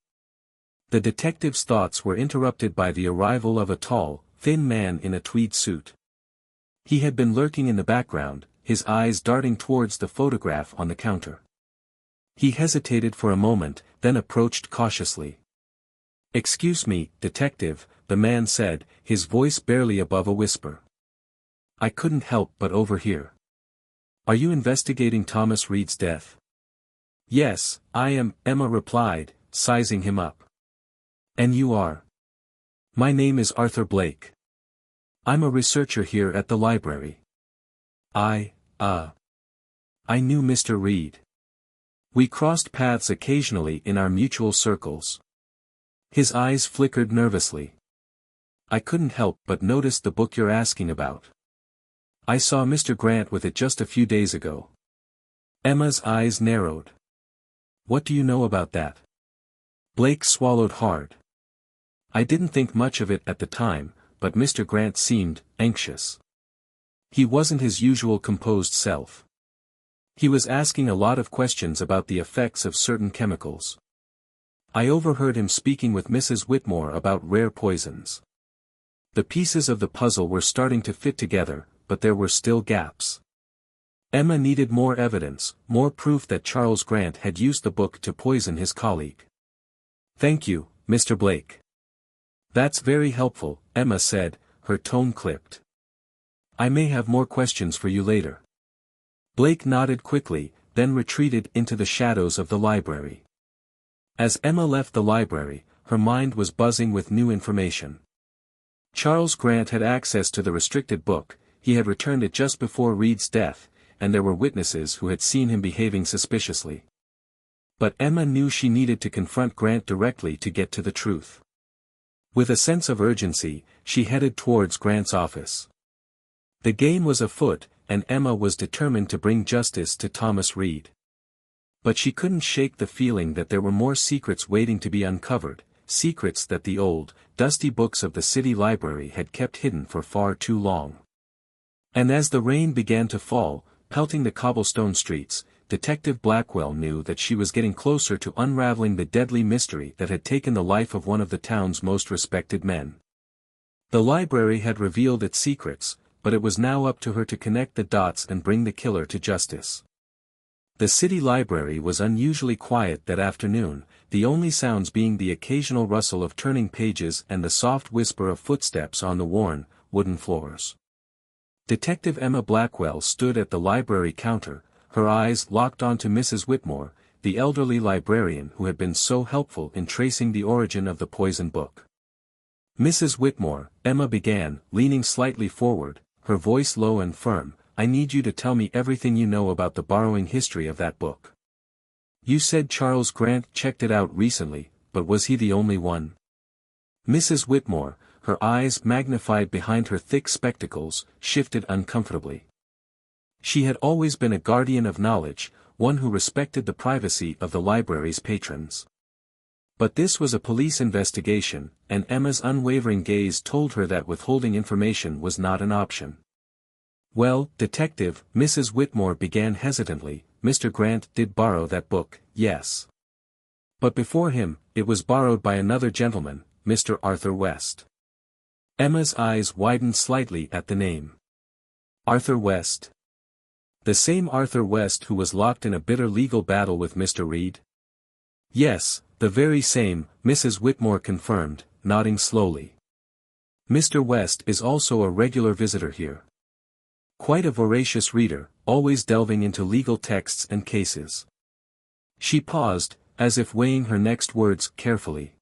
The detective's thoughts were interrupted by the arrival of a tall, thin man in a tweed suit. He had been lurking in the background, his eyes darting towards the photograph on the counter. He hesitated for a moment, then approached cautiously. "Excuse me, detective," the man said, his voice barely above a whisper. "I couldn't help but overhear. Are you investigating Thomas Reed's death?" "Yes, I am," Emma replied, sizing him up. "And you are?" "My name is Arthur Blake. I'm a researcher here at the library. I knew Mr. Reed. We crossed paths occasionally in our mutual circles." His eyes flickered nervously. "I couldn't help but notice the book you're asking about. I saw Mr. Grant with it just a few days ago." Emma's eyes narrowed. What do you know about that? Blake swallowed hard. I didn't think much of it at the time, but Mr. Grant seemed anxious. He wasn't his usual composed self. He was asking a lot of questions about the effects of certain chemicals. I overheard him speaking with Mrs. Whitmore about rare poisons. The pieces of the puzzle were starting to fit together, but there were still gaps. Emma needed more evidence, more proof that Charles Grant had used the book to poison his colleague. Thank you, Mr. Blake. That's very helpful, Emma said, her tone clipped. I may have more questions for you later. Blake nodded quickly, then retreated into the shadows of the library. As Emma left the library, her mind was buzzing with new information. Charles Grant had access to the restricted book, he had returned it just before Reed's death, and there were witnesses who had seen him behaving suspiciously. But Emma knew she needed to confront Grant directly to get to the truth. With a sense of urgency, she headed towards Grant's office. The game was afoot, and Emma was determined to bring justice to Thomas Reed. But she couldn't shake the feeling that there were more secrets waiting to be uncovered, secrets that the old, dusty books of the city library had kept hidden for far too long. And as the rain began to fall, pelting the cobblestone streets, Detective Blackwell knew that she was getting closer to unraveling the deadly mystery that had taken the life of one of the town's most respected men. The library had revealed its secrets, but it was now up to her to connect the dots and bring the killer to justice. The city library was unusually quiet that afternoon, the only sounds being the occasional rustle of turning pages and the soft whisper of footsteps on the worn, wooden floors. Detective Emma Blackwell stood at the library counter, her eyes locked onto Mrs. Whitmore, the elderly librarian who had been so helpful in tracing the origin of the poison book. Mrs. Whitmore, Emma began, leaning slightly forward, her voice low and firm, I need you to tell me everything you know about the borrowing history of that book. You said Charles Grant checked it out recently, but was he the only one? Mrs. Whitmore, her eyes magnified behind her thick spectacles, shifted uncomfortably. She had always been a guardian of knowledge, one who respected the privacy of the library's patrons. But this was a police investigation, and Emma's unwavering gaze told her that withholding information was not an option. Well, Detective, Mrs. Whitmore began hesitantly, Mr. Grant did borrow that book, yes. But before him, it was borrowed by another gentleman, Mr. Arthur West. Emma's eyes widened slightly at the name. Arthur West? The same Arthur West who was locked in a bitter legal battle with Mr. Reed? Yes, the very same, Mrs. Whitmore confirmed, nodding slowly. Mr. West is also a regular visitor here. Quite a voracious reader, always delving into legal texts and cases. She paused, as if weighing her next words carefully.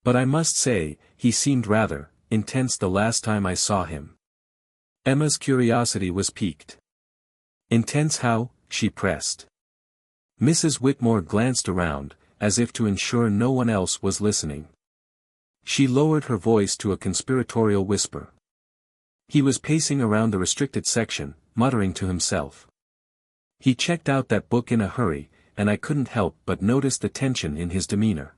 But I must say, he seemed rather intense the last time I saw him. Emma's curiosity was piqued. Intense how? She pressed. Mrs. Whitmore glanced around, as if to ensure no one else was listening. She lowered her voice to a conspiratorial whisper. He was pacing around the restricted section, muttering to himself. He checked out that book in a hurry, and I couldn't help but notice the tension in his demeanor.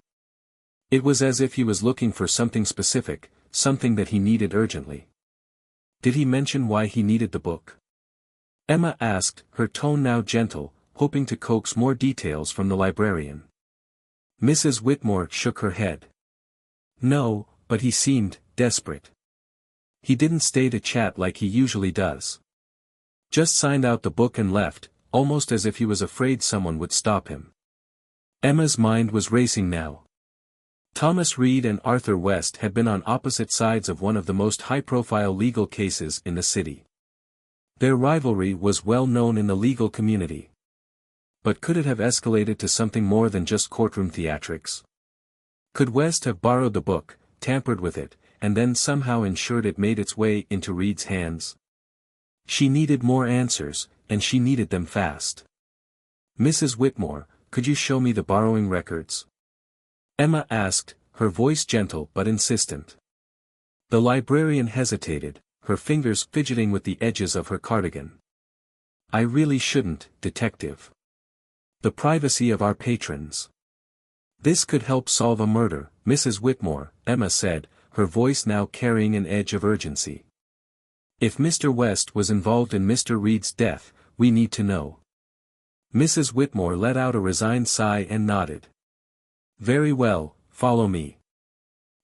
It was as if he was looking for something specific, something that he needed urgently. Did he mention why he needed the book? Emma asked, her tone now gentle, hoping to coax more details from the librarian. Mrs. Whitmore shook her head. No, but he seemed desperate. He didn't stay to chat like he usually does. Just signed out the book and left, almost as if he was afraid someone would stop him. Emma's mind was racing now. Thomas Reed and Arthur West had been on opposite sides of one of the most high-profile legal cases in the city. Their rivalry was well known in the legal community. But could it have escalated to something more than just courtroom theatrics? Could West have borrowed the book, tampered with it, and then somehow ensured it made its way into Reed's hands? She needed more answers, and she needed them fast. Mrs. Whitmore, could you show me the borrowing records? Emma asked, her voice gentle but insistent. The librarian hesitated, her fingers fidgeting with the edges of her cardigan. I really shouldn't, Detective. The privacy of our patrons. This could help solve a murder, Mrs. Whitmore, Emma said, her voice now carrying an edge of urgency. If Mr. West was involved in Mr. Reed's death, we need to know. Mrs. Whitmore let out a resigned sigh and nodded. Very well, follow me.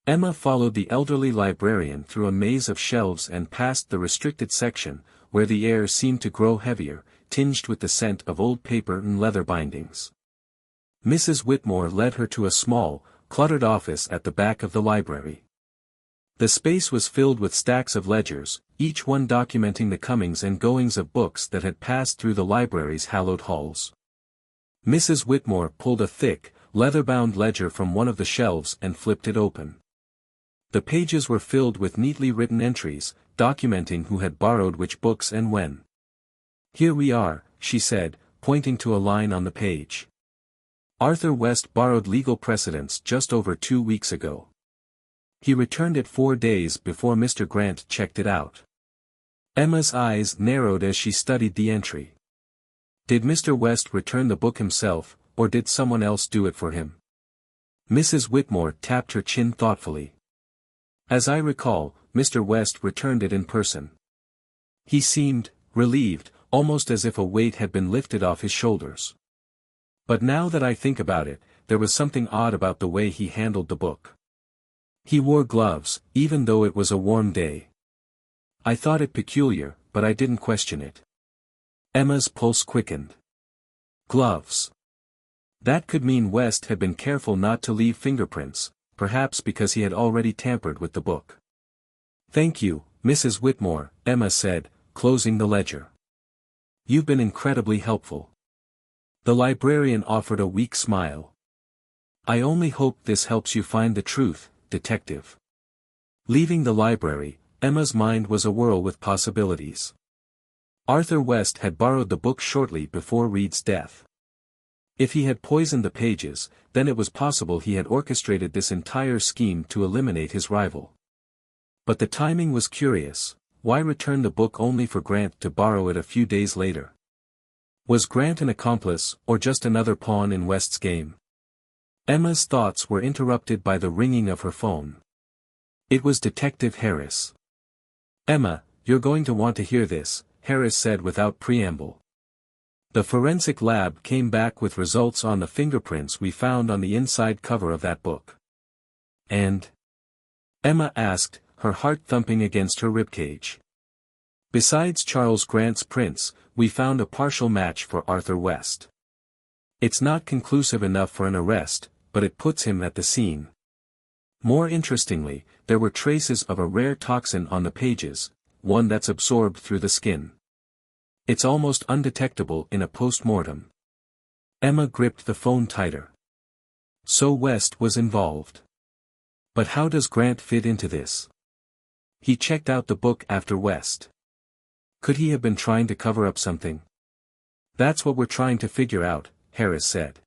Emma followed the elderly librarian through a maze of shelves and past the restricted section, where the air seemed to grow heavier, tinged with the scent of old paper and leather bindings. Mrs. Whitmore led her to a small, cluttered office at the back of the library. The space was filled with stacks of ledgers, each one documenting the comings and goings of books that had passed through the library's hallowed halls. Mrs. Whitmore pulled a thick, leather-bound ledger from one of the shelves and flipped it open. The pages were filled with neatly written entries, documenting who had borrowed which books and when. Here we are, she said, pointing to a line on the page. Arthur West borrowed Legal Precedents just over 2 weeks ago. He returned it 4 days before Mr. Grant checked it out. Emma's eyes narrowed as she studied the entry. Did Mr. West return the book himself, or did someone else do it for him? Mrs. Whitmore tapped her chin thoughtfully. As I recall, Mr. West returned it in person. He seemed relieved, almost as if a weight had been lifted off his shoulders. But now that I think about it, there was something odd about the way he handled the book. He wore gloves, even though it was a warm day. I thought it peculiar, but I didn't question it. Emma's pulse quickened. Gloves. That could mean West had been careful not to leave fingerprints, perhaps because he had already tampered with the book. Thank you, Mrs. Whitmore, Emma said, closing the ledger. You've been incredibly helpful. The librarian offered a weak smile. I only hope this helps you find the truth, detective. Leaving the library, Emma's mind was awhirl with possibilities. Arthur West had borrowed the book shortly before Reed's death. If he had poisoned the pages, then it was possible he had orchestrated this entire scheme to eliminate his rival. But the timing was curious. Why return the book only for Grant to borrow it a few days later? Was Grant an accomplice, or just another pawn in West's game? Emma's thoughts were interrupted by the ringing of her phone. It was Detective Harris. Emma, you're going to want to hear this, Harris said without preamble. The forensic lab came back with results on the fingerprints we found on the inside cover of that book. And? Emma asked, her heart thumping against her ribcage. Besides Charles Grant's prints, we found a partial match for Arthur West. It's not conclusive enough for an arrest, but it puts him at the scene. More interestingly, there were traces of a rare toxin on the pages, one that's absorbed through the skin. It's almost undetectable in a post-mortem. Emma gripped the phone tighter. So West was involved. But how does Grant fit into this? He checked out the book after West. Could he have been trying to cover up something? That's what we're trying to figure out, Harris said.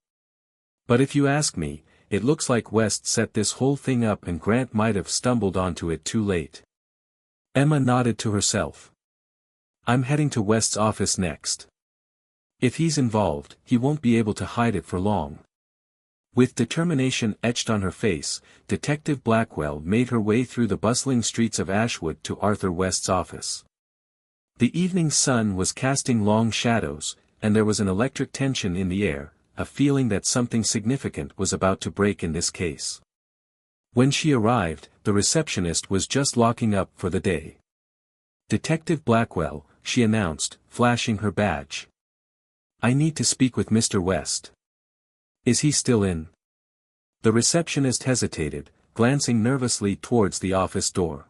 But if you ask me, it looks like West set this whole thing up and Grant might have stumbled onto it too late. Emma nodded to herself. I'm heading to West's office next. If he's involved, he won't be able to hide it for long. With determination etched on her face, Detective Blackwell made her way through the bustling streets of Ashwood to Arthur West's office. The evening sun was casting long shadows, and there was an electric tension in the air, a feeling that something significant was about to break in this case. When she arrived, the receptionist was just locking up for the day. Detective Blackwell, she announced, flashing her badge. I need to speak with Mr. West. Is he still in? The receptionist hesitated, glancing nervously towards the office door.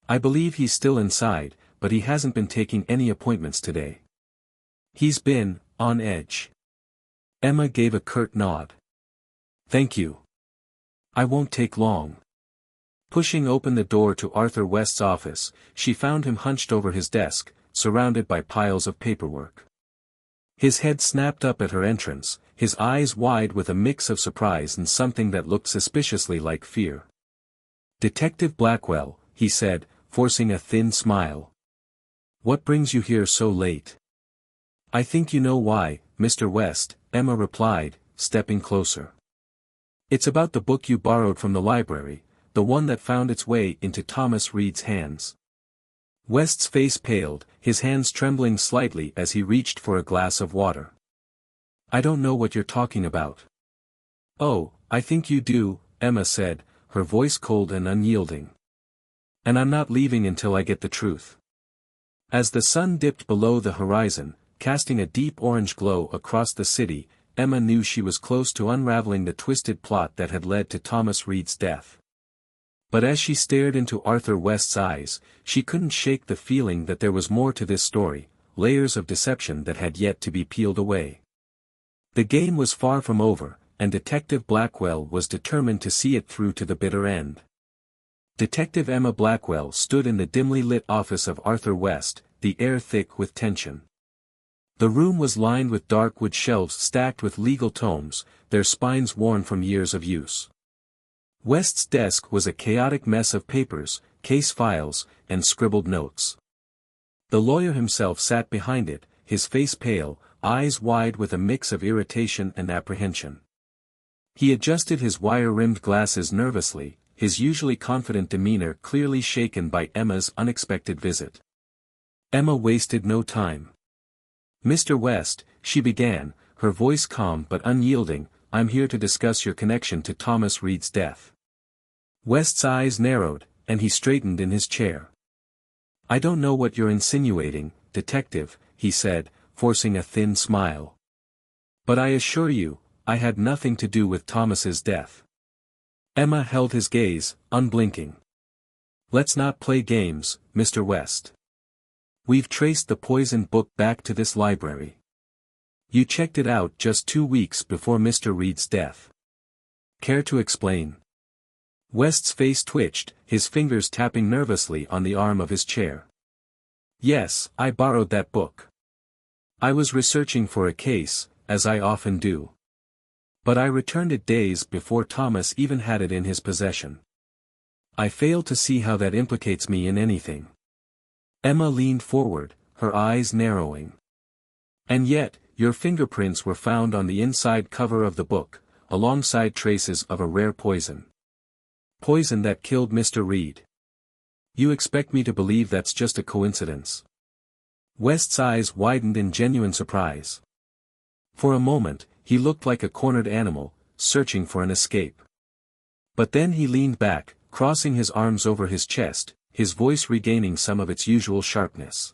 I believe he's still inside, but he hasn't been taking any appointments today. He's been, on edge. Emma gave a curt nod. Thank you. I won't take long. Pushing open the door to Arthur West's office, she found him hunched over his desk, surrounded by piles of paperwork. His head snapped up at her entrance, his eyes wide with a mix of surprise and something that looked suspiciously like fear. Detective Blackwell, he said, forcing a thin smile. What brings you here so late? I think you know why, Mr. West, Emma replied, stepping closer. It's about the book you borrowed from the library, the one that found its way into Thomas Reed's hands. West's face paled, his hands trembling slightly as he reached for a glass of water. I don't know what you're talking about. Oh, I think you do, Emma said, her voice cold and unyielding. And I'm not leaving until I get the truth. As the sun dipped below the horizon, casting a deep orange glow across the city, Emma knew she was close to unraveling the twisted plot that had led to Thomas Reed's death. But as she stared into Arthur West's eyes, she couldn't shake the feeling that there was more to this story, layers of deception that had yet to be peeled away. The game was far from over, and Detective Blackwell was determined to see it through to the bitter end. Detective Emma Blackwell stood in the dimly lit office of Arthur West, the air thick with tension. The room was lined with dark wood shelves stacked with legal tomes, their spines worn from years of use. West's desk was a chaotic mess of papers, case files, and scribbled notes. The lawyer himself sat behind it, his face pale, eyes wide with a mix of irritation and apprehension. He adjusted his wire-rimmed glasses nervously, his usually confident demeanor clearly shaken by Emma's unexpected visit. Emma wasted no time. Mr. West, she began, her voice calm but unyielding, I'm here to discuss your connection to Thomas Reed's death. West's eyes narrowed, and he straightened in his chair. I don't know what you're insinuating, detective, he said, forcing a thin smile. But I assure you, I had nothing to do with Thomas's death. Emma held his gaze, unblinking. Let's not play games, Mr. West. We've traced the poisoned book back to this library. You checked it out just 2 weeks before Mr. Reed's death. Care to explain? West's face twitched, his fingers tapping nervously on the arm of his chair. Yes, I borrowed that book. I was researching for a case, as I often do. But I returned it days before Thomas even had it in his possession. I fail to see how that implicates me in anything. Emma leaned forward, her eyes narrowing. And yet, your fingerprints were found on the inside cover of the book, alongside traces of a rare poison. Poison that killed Mr. Reed. You expect me to believe that's just a coincidence? West's eyes widened in genuine surprise. For a moment, he looked like a cornered animal, searching for an escape. But then he leaned back, crossing his arms over his chest, his voice regaining some of its usual sharpness.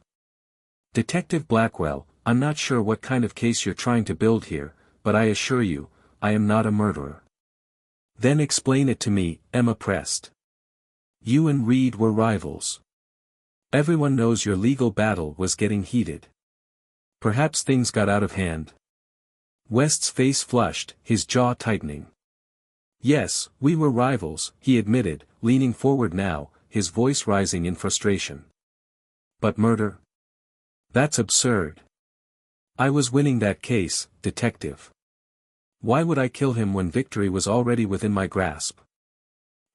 Detective Blackwell, I'm not sure what kind of case you're trying to build here, but I assure you, I am not a murderer. Then explain it to me, Emma pressed. You and Reed were rivals. Everyone knows your legal battle was getting heated. Perhaps things got out of hand. West's face flushed, his jaw tightening. Yes, we were rivals, he admitted, leaning forward now, his voice rising in frustration. But murder? That's absurd. I was winning that case, detective. Why would I kill him when victory was already within my grasp?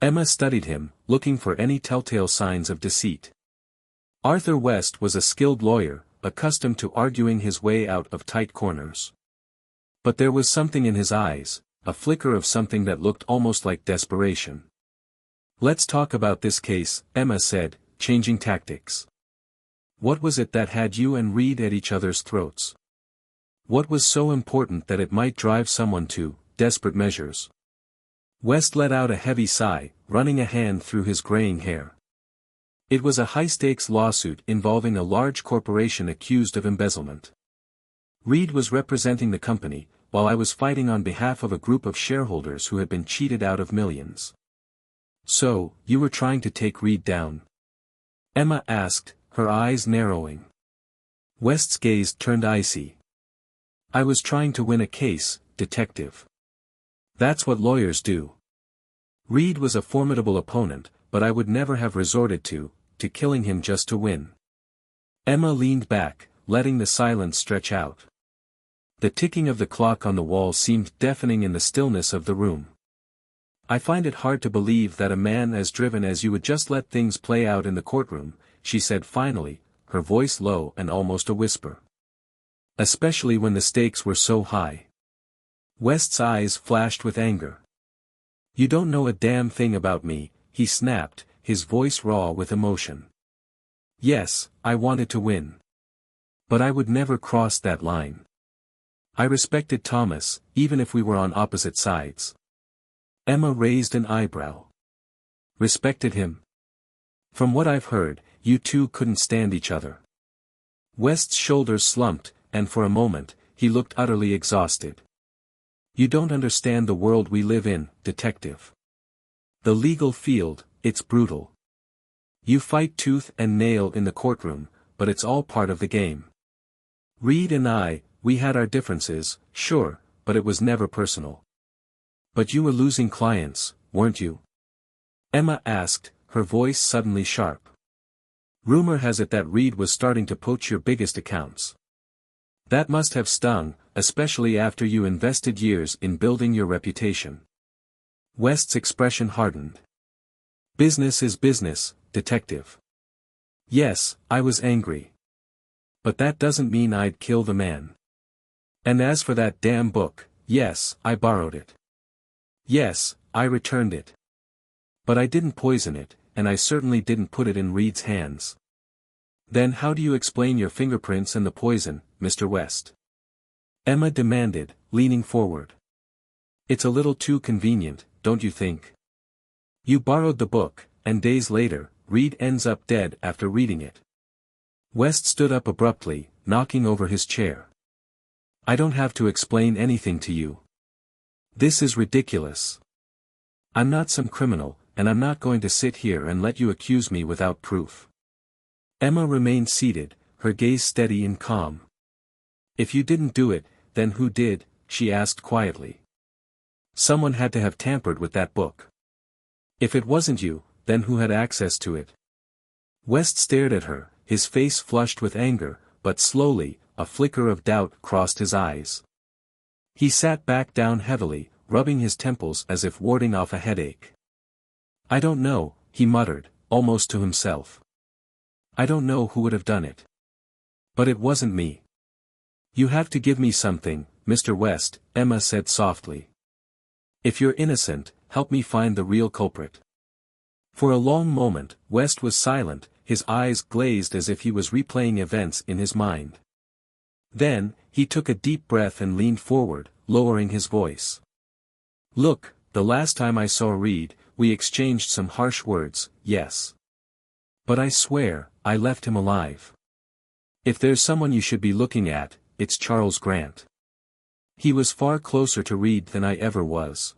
Emma studied him, looking for any telltale signs of deceit. Arthur West was a skilled lawyer, accustomed to arguing his way out of tight corners. But there was something in his eyes, a flicker of something that looked almost like desperation. Let's talk about this case, Emma said, changing tactics. What was it that had you and Reed at each other's throats? What was so important that it might drive someone to desperate measures? West let out a heavy sigh, running a hand through his graying hair. It was a high-stakes lawsuit involving a large corporation accused of embezzlement. Reed was representing the company, while I was fighting on behalf of a group of shareholders who had been cheated out of millions. So, you were trying to take Reed down? Emma asked, her eyes narrowing. West's gaze turned icy. I was trying to win a case, detective. That's what lawyers do. Reed was a formidable opponent, but I would never have resorted to killing him just to win. Emma leaned back, letting the silence stretch out. The ticking of the clock on the wall seemed deafening in the stillness of the room. I find it hard to believe that a man as driven as you would just let things play out in the courtroom, she said finally, her voice low and almost a whisper. Especially when the stakes were so high. West's eyes flashed with anger. "You don't know a damn thing about me," he snapped, his voice raw with emotion. "Yes, I wanted to win. But I would never cross that line. I respected Thomas, even if we were on opposite sides." Emma raised an eyebrow. "Respected him? From what I've heard, you two couldn't stand each other." West's shoulders slumped, and for a moment, he looked utterly exhausted. "You don't understand the world we live in, detective. The legal field, it's brutal. You fight tooth and nail in the courtroom, but it's all part of the game. Reed and I, we had our differences, sure, but it was never personal." "But you were losing clients, weren't you?" Emma asked, her voice suddenly sharp. "Rumor has it that Reed was starting to poach your biggest accounts. That must have stung, especially after you invested years in building your reputation." West's expression hardened. "Business is business, detective. Yes, I was angry. But that doesn't mean I'd kill the man. And as for that damn book, yes, I borrowed it. Yes, I returned it. But I didn't poison it, and I certainly didn't put it in Reed's hands." "Then how do you explain your fingerprints and the poison, Mr. West?" Emma demanded, leaning forward. "It's a little too convenient, don't you think? You borrowed the book, and days later, Reed ends up dead after reading it." West stood up abruptly, knocking over his chair. "I don't have to explain anything to you. This is ridiculous. I'm not some criminal, and I'm not going to sit here and let you accuse me without proof." Emma remained seated, her gaze steady and calm. "If you didn't do it, then who did?" she asked quietly. "Someone had to have tampered with that book. If it wasn't you, then who had access to it?" West stared at her, his face flushed with anger, but slowly, a flicker of doubt crossed his eyes. He sat back down heavily, rubbing his temples as if warding off a headache. "I don't know," he muttered, almost to himself. "I don't know who would have done it. But it wasn't me." "You have to give me something, Mr. West," Emma said softly. "If you're innocent, help me find the real culprit." For a long moment, West was silent, his eyes glazed as if he was replaying events in his mind. Then, he took a deep breath and leaned forward, lowering his voice. "Look, the last time I saw Reed, we exchanged some harsh words, yes. But I swear, I left him alive. If there's someone you should be looking at, it's Charles Grant. He was far closer to Reed than I ever was."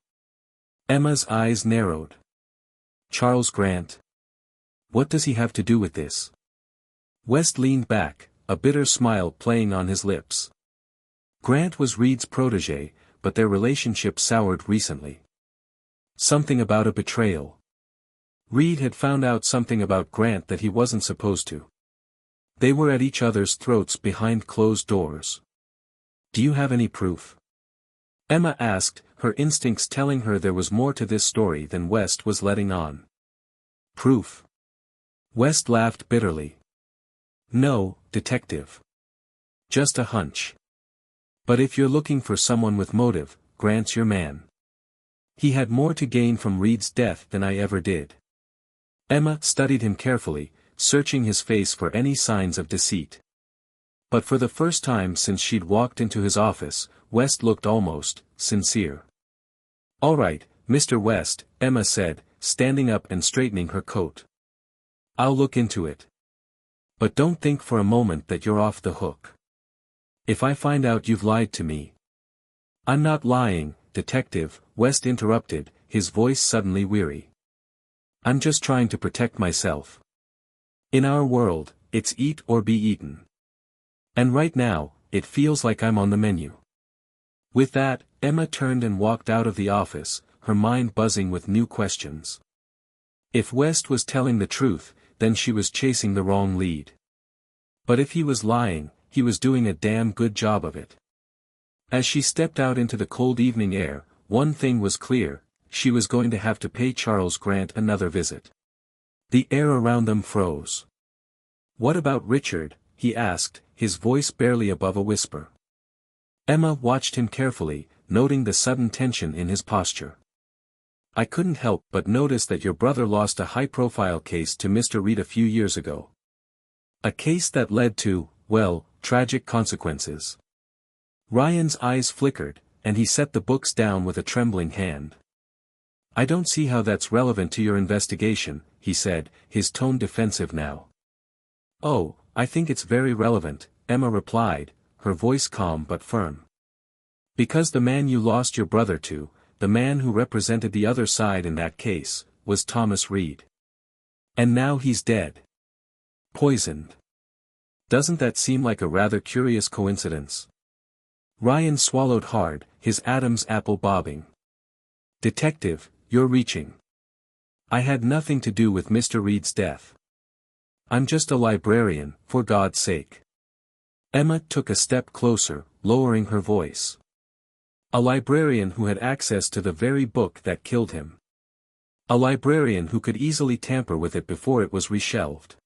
Emma's eyes narrowed. "Charles Grant? What does he have to do with this?" West leaned back, a bitter smile playing on his lips. "Grant was Reed's protégé, but their relationship soured recently. Something about a betrayal. Reed had found out something about Grant that he wasn't supposed to. They were at each other's throats behind closed doors. Do you have any proof?" Emma asked, her instincts telling her there was more to this story than West was letting on. "Proof?" West laughed bitterly. "No, detective. Just a hunch. But if you're looking for someone with motive, Grant's your man. He had more to gain from Reed's death than I ever did." Emma studied him carefully, searching his face for any signs of deceit. But for the first time since she'd walked into his office, West looked almost sincere. "All right, Mr. West," Emma said, standing up and straightening her coat. "I'll look into it. But don't think for a moment that you're off the hook. If I find out you've lied to me—" "I'm not lying, detective," West interrupted, his voice suddenly weary. "I'm just trying to protect myself. In our world, it's eat or be eaten. And right now, it feels like I'm on the menu." With that, Emma turned and walked out of the office, her mind buzzing with new questions. If West was telling the truth, then she was chasing the wrong lead. But if he was lying, he was doing a damn good job of it. As she stepped out into the cold evening air, one thing was clear: she was going to have to pay Charles Grant another visit. The air around them froze. What about Richard? he asked, his voice barely above a whisper. Emma watched him carefully, noting the sudden tension in his posture. I couldn't help but notice that your brother lost a high-profile case to Mr. Reed a few years ago. A case that led to, well, tragic consequences. Ryan's eyes flickered, and he set the books down with a trembling hand. I don't see how that's relevant to your investigation, he said, his tone defensive now. Oh, I think it's very relevant, Emma replied, her voice calm but firm. Because the man you lost your brother to, the man who represented the other side in that case, was Thomas Reed. And now he's dead. Poisoned. Doesn't that seem like a rather curious coincidence? Ryan swallowed hard, his Adam's apple bobbing. Detective, you're reaching. I had nothing to do with Mr. Reed's death. I'm just a librarian, for God's sake. Emma took a step closer, lowering her voice. A librarian who had access to the very book that killed him. A librarian who could easily tamper with it before it was reshelved.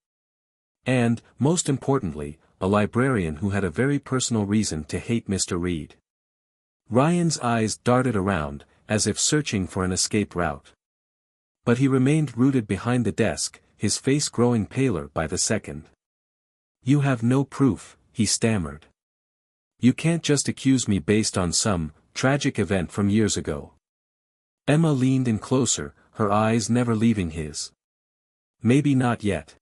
And, most importantly, a librarian who had a very personal reason to hate Mr. Reed. Ryan's eyes darted around, as if searching for an escape route. But he remained rooted behind the desk, his face growing paler by the second. You have no proof, he stammered. You can't just accuse me based on some tragic event from years ago. Emma leaned in closer, her eyes never leaving his. Maybe not yet.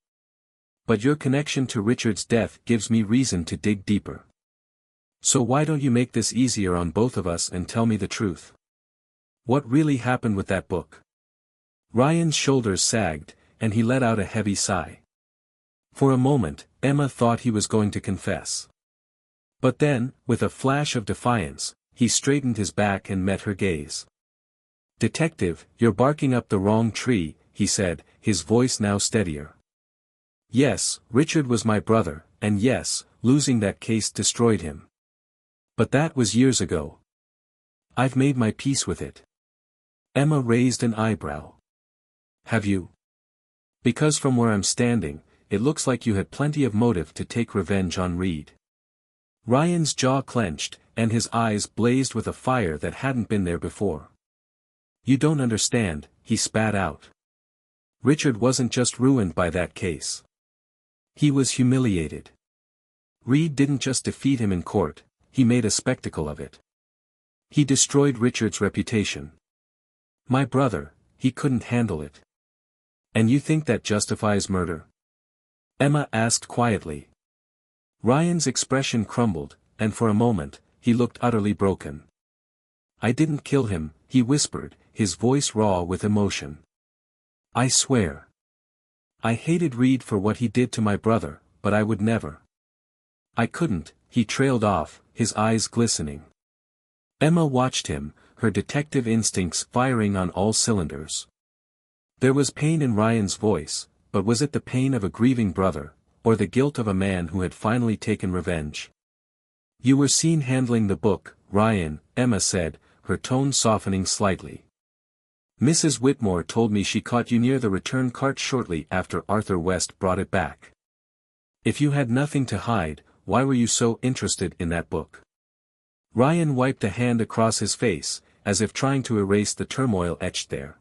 But your connection to Richard's death gives me reason to dig deeper. So why don't you make this easier on both of us and tell me the truth? What really happened with that book? Ryan's shoulders sagged, and he let out a heavy sigh. For a moment, Emma thought he was going to confess. But then, with a flash of defiance, he straightened his back and met her gaze. Detective, you're barking up the wrong tree, he said, his voice now steadier. Yes, Richard was my brother, and yes, losing that case destroyed him. But that was years ago. I've made my peace with it. Emma raised an eyebrow. Have you? Because from where I'm standing, it looks like you had plenty of motive to take revenge on Reed. Ryan's jaw clenched, and his eyes blazed with a fire that hadn't been there before. You don't understand, he spat out. Richard wasn't just ruined by that case. He was humiliated. Reed didn't just defeat him in court, he made a spectacle of it. He destroyed Richard's reputation. My brother, he couldn't handle it. And you think that justifies murder? Emma asked quietly. Ryan's expression crumbled, and for a moment, he looked utterly broken. I didn't kill him, he whispered, his voice raw with emotion. I swear. I hated Reed for what he did to my brother, but I would never. I couldn't, he trailed off, his eyes glistening. Emma watched him, her detective instincts firing on all cylinders. There was pain in Ryan's voice, but was it the pain of a grieving brother, or the guilt of a man who had finally taken revenge? You were seen handling the book, Ryan, Emma said, her tone softening slightly. Mrs. Whitmore told me she caught you near the return cart shortly after Arthur West brought it back. If you had nothing to hide, why were you so interested in that book? Ryan wiped a hand across his face, as if trying to erase the turmoil etched there.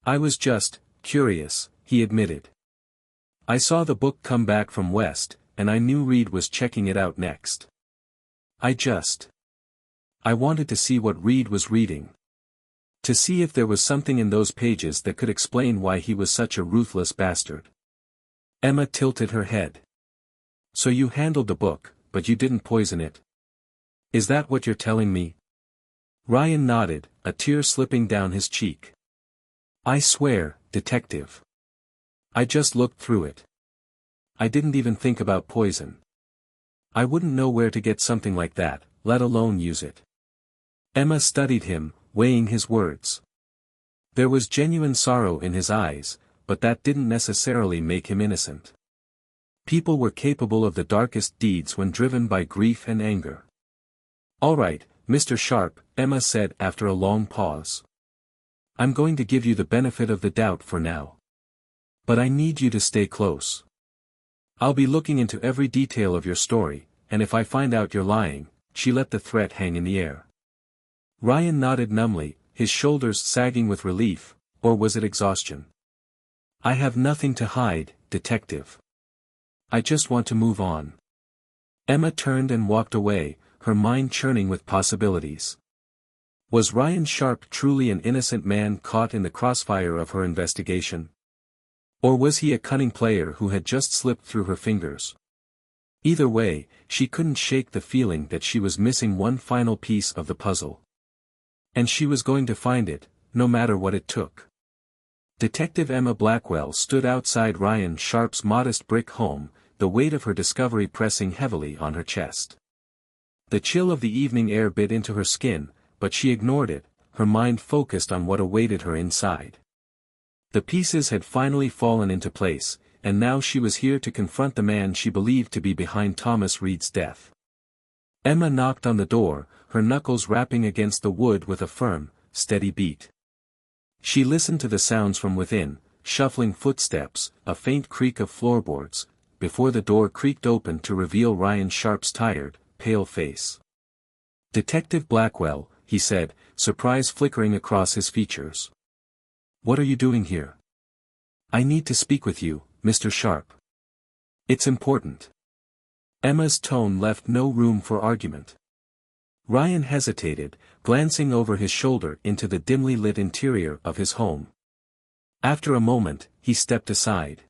I was just curious, he admitted. I saw the book come back from West, and I knew Reed was checking it out next. I wanted to see what Reed was reading. To see if there was something in those pages that could explain why he was such a ruthless bastard. Emma tilted her head. So you handled the book, but you didn't poison it? Is that what you're telling me? Ryan nodded, a tear slipping down his cheek. I swear, detective. I just looked through it. I didn't even think about poison. I wouldn't know where to get something like that, let alone use it. Emma studied him, weighing his words. There was genuine sorrow in his eyes, but that didn't necessarily make him innocent. People were capable of the darkest deeds when driven by grief and anger. All right, Mr. Sharp, Emma said after a long pause. I'm going to give you the benefit of the doubt for now. But I need you to stay close. I'll be looking into every detail of your story, and if I find out you're lying, she let the threat hang in the air. Ryan nodded numbly, his shoulders sagging with relief, or was it exhaustion? I have nothing to hide, detective. I just want to move on. Emma turned and walked away, her mind churning with possibilities. Was Ryan Sharp truly an innocent man caught in the crossfire of her investigation? Or was he a cunning player who had just slipped through her fingers? Either way, she couldn't shake the feeling that she was missing one final piece of the puzzle. And she was going to find it, no matter what it took. Detective Emma Blackwell stood outside Ryan Sharp's modest brick home, the weight of her discovery pressing heavily on her chest. The chill of the evening air bit into her skin, but she ignored it, her mind focused on what awaited her inside. The pieces had finally fallen into place, and now she was here to confront the man she believed to be behind Thomas Reed's death. Emma knocked on the door, her knuckles rapping against the wood with a firm, steady beat. She listened to the sounds from within, shuffling footsteps, a faint creak of floorboards, before the door creaked open to reveal Ryan Sharp's tired, pale face. "Detective Blackwell," he said, surprise flickering across his features. "What are you doing here?" "I need to speak with you, Mr. Sharp." "It's important." Emma's tone left no room for argument. Ryan hesitated, glancing over his shoulder into the dimly lit interior of his home. After a moment, he stepped aside.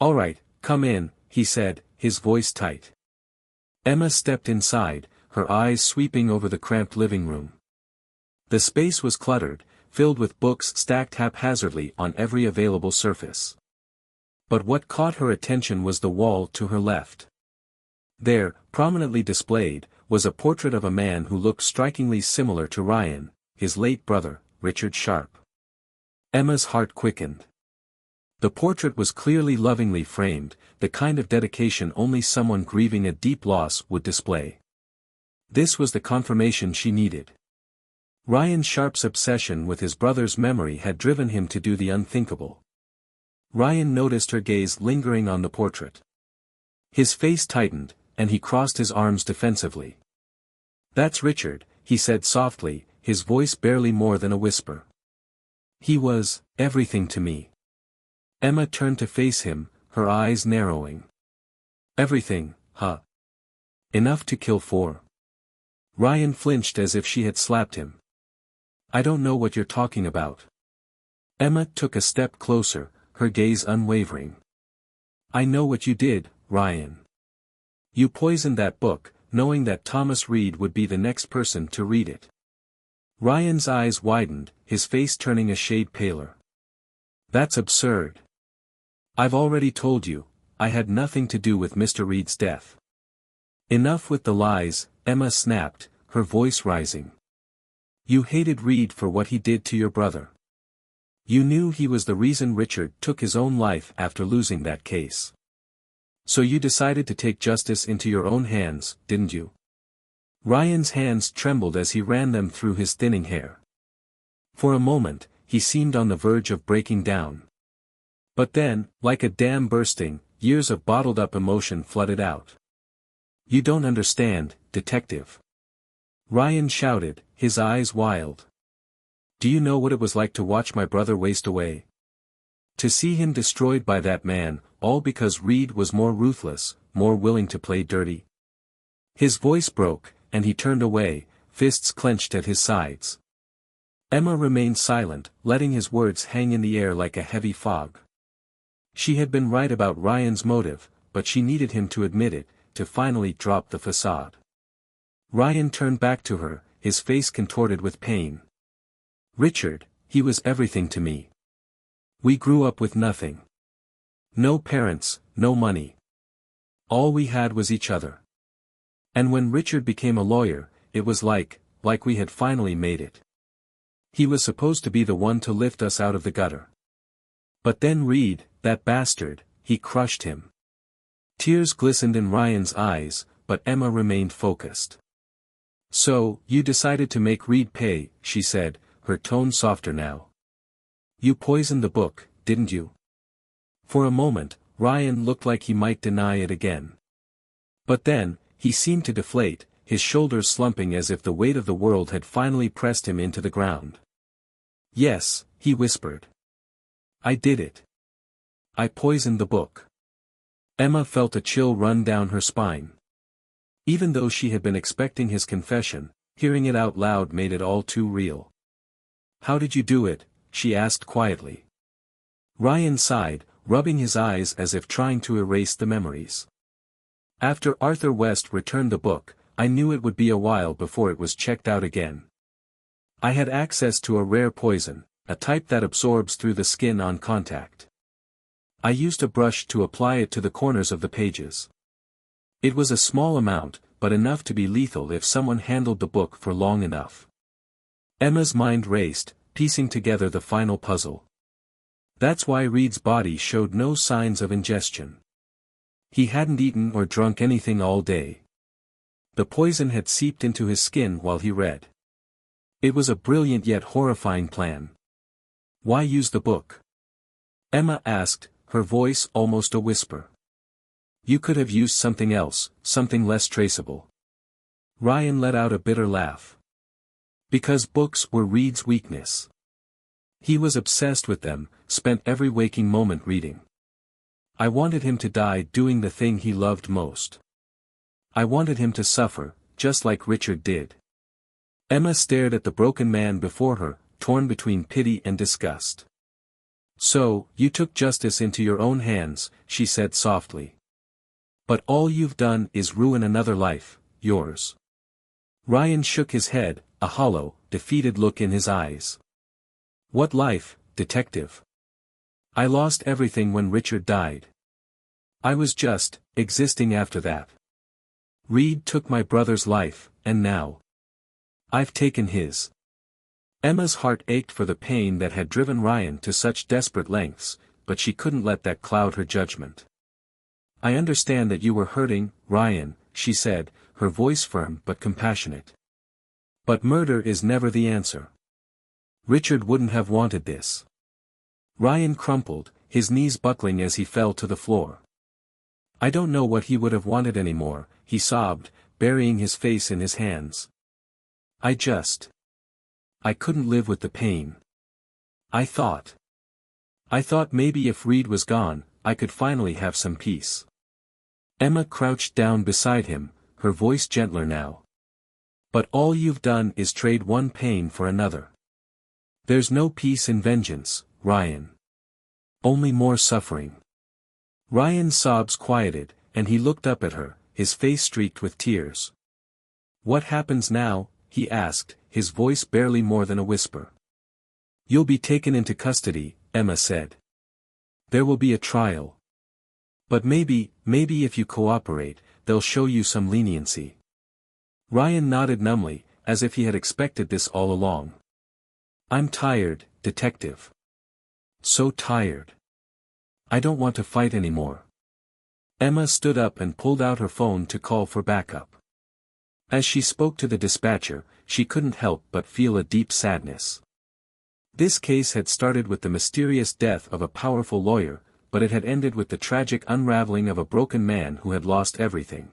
"All right, come in," he said, his voice tight. Emma stepped inside, her eyes sweeping over the cramped living room. The space was cluttered, filled with books stacked haphazardly on every available surface. But what caught her attention was the wall to her left. There, prominently displayed, was a portrait of a man who looked strikingly similar to Ryan, his late brother, Richard Sharp. Emma's heart quickened. The portrait was clearly lovingly framed, the kind of dedication only someone grieving a deep loss would display. This was the confirmation she needed. Ryan Sharp's obsession with his brother's memory had driven him to do the unthinkable. Ryan noticed her gaze lingering on the portrait. His face tightened, and he crossed his arms defensively. "That's Richard," he said softly, his voice barely more than a whisper. "He was everything to me." Emma turned to face him, her eyes narrowing. "Everything, huh? Enough to kill for?" Ryan flinched as if she had slapped him. "I don't know what you're talking about." Emma took a step closer, her gaze unwavering. "I know what you did, Ryan. You poisoned that book, knowing that Thomas Reed would be the next person to read it." Ryan's eyes widened, his face turning a shade paler. "That's absurd. I've already told you, I had nothing to do with Mr. Reed's death." "Enough with the lies," Emma snapped, her voice rising. "You hated Reed for what he did to your brother. You knew he was the reason Richard took his own life after losing that case. So you decided to take justice into your own hands, didn't you?" Ryan's hands trembled as he ran them through his thinning hair. For a moment, he seemed on the verge of breaking down. But then, like a dam bursting, years of bottled-up emotion flooded out. "You don't understand, detective," Ryan shouted, his eyes wild. "Do you know what it was like to watch my brother waste away? To see him destroyed by that man, all because Reed was more ruthless, more willing to play dirty?" His voice broke, and he turned away, fists clenched at his sides. Emma remained silent, letting his words hang in the air like a heavy fog. She had been right about Ryan's motive, but she needed him to admit it, to finally drop the facade. Ryan turned back to her, his face contorted with pain. "Richard, he was everything to me. We grew up with nothing. No parents, no money. All we had was each other. And when Richard became a lawyer, it was like we had finally made it. He was supposed to be the one to lift us out of the gutter. But then Reed, that bastard, he crushed him." Tears glistened in Ryan's eyes, but Emma remained focused. "So, you decided to make Reed pay," she said, her tone softer now. "You poisoned the book, didn't you?" For a moment, Ryan looked like he might deny it again. But then, he seemed to deflate, his shoulders slumping as if the weight of the world had finally pressed him into the ground. "Yes," he whispered. "I did it. I poisoned the book." Emma felt a chill run down her spine. Even though she had been expecting his confession, hearing it out loud made it all too real. "How did you do it?" she asked quietly. Ryan sighed, rubbing his eyes as if trying to erase the memories. "After Arthur West returned the book, I knew it would be a while before it was checked out again. I had access to a rare poison, a type that absorbs through the skin on contact. I used a brush to apply it to the corners of the pages. It was a small amount, but enough to be lethal if someone handled the book for long enough." Emma's mind raced, piecing together the final puzzle. That's why Reed's body showed no signs of ingestion. He hadn't eaten or drunk anything all day. The poison had seeped into his skin while he read. It was a brilliant yet horrifying plan. "Why use the book?" Emma asked, her voice almost a whisper. "You could have used something else, something less traceable." Ryan let out a bitter laugh. "Because books were Reed's weakness. He was obsessed with them, spent every waking moment reading. I wanted him to die doing the thing he loved most. I wanted him to suffer, just like Richard did." Emma stared at the broken man before her, torn between pity and disgust. "So, you took justice into your own hands," she said softly. "But all you've done is ruin another life, yours." Ryan shook his head, a hollow, defeated look in his eyes. "What life, detective? I lost everything when Richard died. I was just existing after that. Reed took my brother's life, and now I've taken his." Emma's heart ached for the pain that had driven Ryan to such desperate lengths, but she couldn't let that cloud her judgment. "I understand that you were hurting, Ryan," she said, her voice firm but compassionate. "But murder is never the answer. Richard wouldn't have wanted this." Ryan crumpled, his knees buckling as he fell to the floor. "I don't know what he would have wanted anymore," he sobbed, burying his face in his hands. I couldn't live with the pain. I thought maybe if Reed was gone, I could finally have some peace." Emma crouched down beside him, her voice gentler now. "But all you've done is trade one pain for another. There's no peace in vengeance, Ryan. Only more suffering." Ryan's sobs quieted, and he looked up at her, his face streaked with tears. "What happens now?" he asked, his voice barely more than a whisper. "You'll be taken into custody," Emma said. "There will be a trial. But maybe if you cooperate, they'll show you some leniency." Ryan nodded numbly, as if he had expected this all along. "I'm tired, detective. So tired. I don't want to fight anymore." Emma stood up and pulled out her phone to call for backup. As she spoke to the dispatcher, she couldn't help but feel a deep sadness. This case had started with the mysterious death of a powerful lawyer, but it had ended with the tragic unraveling of a broken man who had lost everything.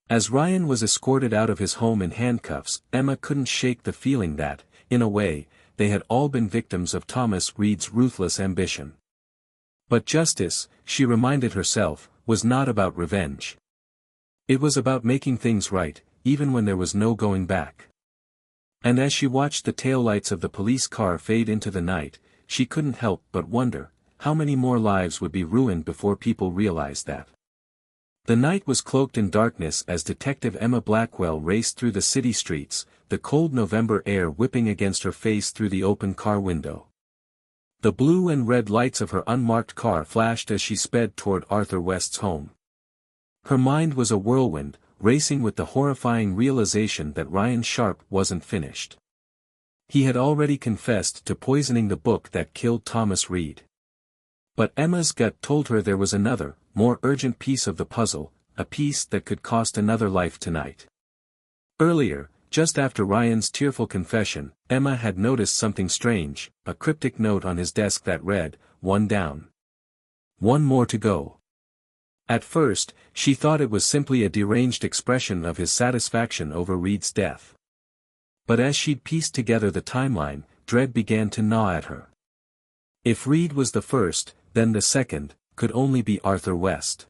As Ryan was escorted out of his home in handcuffs, Emma couldn't shake the feeling that, in a way, they had all been victims of Thomas Reed's ruthless ambition. But justice, she reminded herself, was not about revenge. It was about making things right, even when there was no going back. And as she watched the taillights of the police car fade into the night, she couldn't help but wonder, how many more lives would be ruined before people realized that. The night was cloaked in darkness as Detective Emma Blackwell raced through the city streets, the cold November air whipping against her face through the open car window. The blue and red lights of her unmarked car flashed as she sped toward Arthur West's home. Her mind was a whirlwind, racing with the horrifying realization that Ryan Sharp wasn't finished. He had already confessed to poisoning the book that killed Thomas Reed. But Emma's gut told her there was another, more urgent piece of the puzzle, a piece that could cost another life tonight. Earlier, just after Ryan's tearful confession, Emma had noticed something strange, a cryptic note on his desk that read, "One down. One more to go. At first, she thought it was simply a deranged expression of his satisfaction over Reed's death. But as she'd pieced together the timeline, dread began to gnaw at her. If Reed was the first, then the second, could only be Arthur West.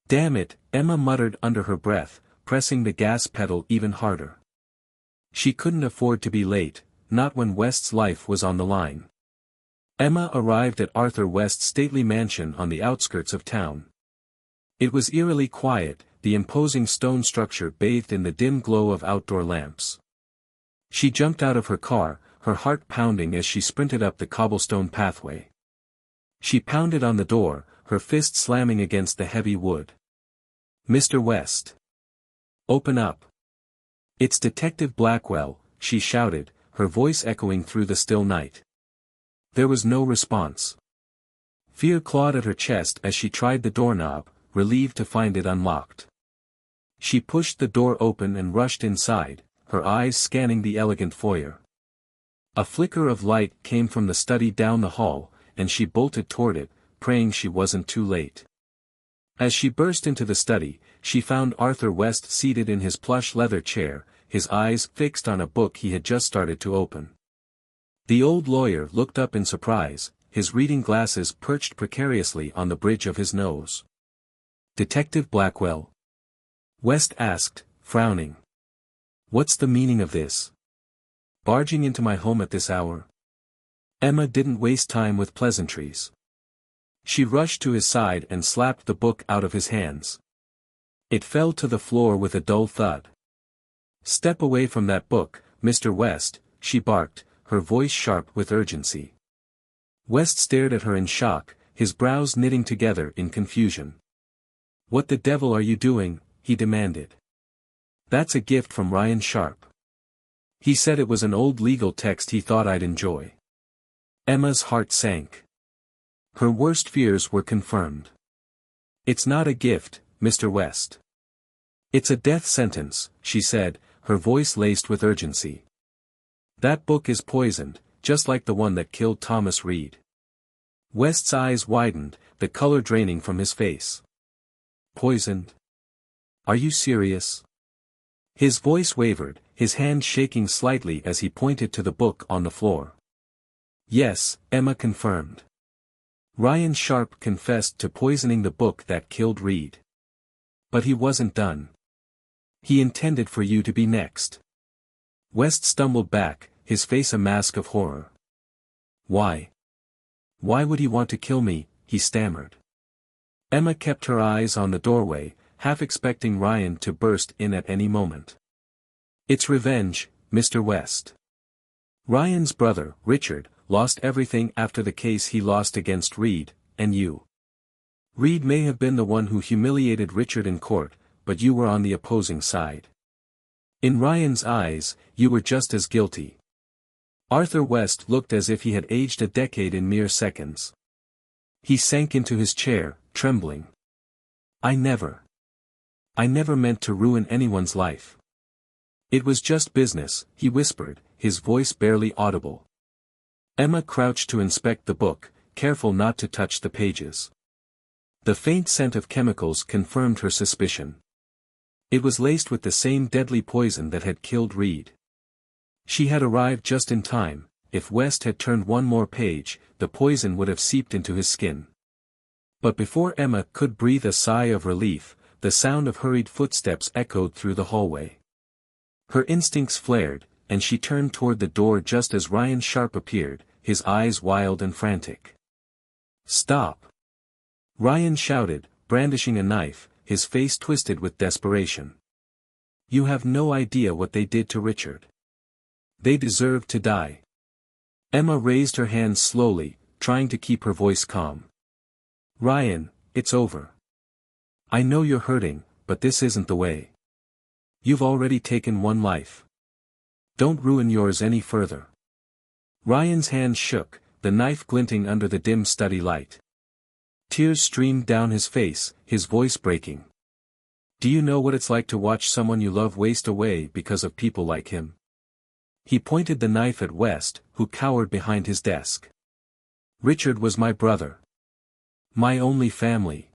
Damn it, Emma muttered under her breath, pressing the gas pedal even harder. She couldn't afford to be late, not when West's life was on the line. Emma arrived at Arthur West's stately mansion on the outskirts of town. It was eerily quiet, the imposing stone structure bathed in the dim glow of outdoor lamps. She jumped out of her car, her heart pounding as she sprinted up the cobblestone pathway. She pounded on the door, her fist slamming against the heavy wood. "Mr. West. Open up. It's Detective Blackwell," she shouted, her voice echoing through the still night. There was no response. Fear clawed at her chest as she tried the doorknob, relieved to find it unlocked. She pushed the door open and rushed inside, her eyes scanning the elegant foyer. A flicker of light came from the study down the hall, and she bolted toward it, praying she wasn't too late. As she burst into the study, she found Arthur West seated in his plush leather chair, his eyes fixed on a book he had just started to open. The old lawyer looked up in surprise, his reading glasses perched precariously on the bridge of his nose. "Detective Blackwell?" West asked, frowning. "What's the meaning of this? Barging into my home at this hour?" Emma didn't waste time with pleasantries. She rushed to his side and slapped the book out of his hands. It fell to the floor with a dull thud. "Step away from that book, Mr. West," she barked, her voice sharp with urgency. West stared at her in shock, his brows knitting together in confusion. "What the devil are you doing?" he demanded. "That's a gift from Ryan Sharp. He said it was an old legal text he thought I'd enjoy." Emma's heart sank. Her worst fears were confirmed. "It's not a gift, Mr. West. It's a death sentence," she said, her voice laced with urgency. "That book is poisoned, just like the one that killed Thomas Reed." West's eyes widened, the color draining from his face. "Poisoned? Are you serious?" His voice wavered, his hand shaking slightly as he pointed to the book on the floor. "Yes," Emma confirmed. "Ryan Sharp confessed to poisoning the book that killed Reed. But he wasn't done. He intended for you to be next." West stumbled back, his face a mask of horror. "Why? Why would he want to kill me?" he stammered. Emma kept her eyes on the doorway, half expecting Ryan to burst in at any moment. "It's revenge, Mr. West. Ryan's brother, Richard, lost everything after the case he lost against Reed, and you. Reed may have been the one who humiliated Richard in court, but you were on the opposing side. In Ryan's eyes, you were just as guilty." Arthur West looked as if he had aged a decade in mere seconds. He sank into his chair, trembling. I never meant to ruin anyone's life. It was just business," he whispered, his voice barely audible. Emma crouched to inspect the book, careful not to touch the pages. The faint scent of chemicals confirmed her suspicion. It was laced with the same deadly poison that had killed Reed. She had arrived just in time. If West had turned one more page, the poison would have seeped into his skin. But before Emma could breathe a sigh of relief, the sound of hurried footsteps echoed through the hallway. Her instincts flared, and she turned toward the door just as Ryan Sharp appeared, his eyes wild and frantic. "Stop!" Ryan shouted, brandishing a knife, his face twisted with desperation. "You have no idea what they did to Richard. They deserve to die." Emma raised her hands slowly, trying to keep her voice calm. "Ryan, it's over. I know you're hurting, but this isn't the way. You've already taken one life. Don't ruin yours any further." Ryan's hand shook, the knife glinting under the dim study light. Tears streamed down his face, his voice breaking. "Do you know what it's like to watch someone you love waste away because of people like him?" He pointed the knife at West, who cowered behind his desk. "Richard was my brother. My only family.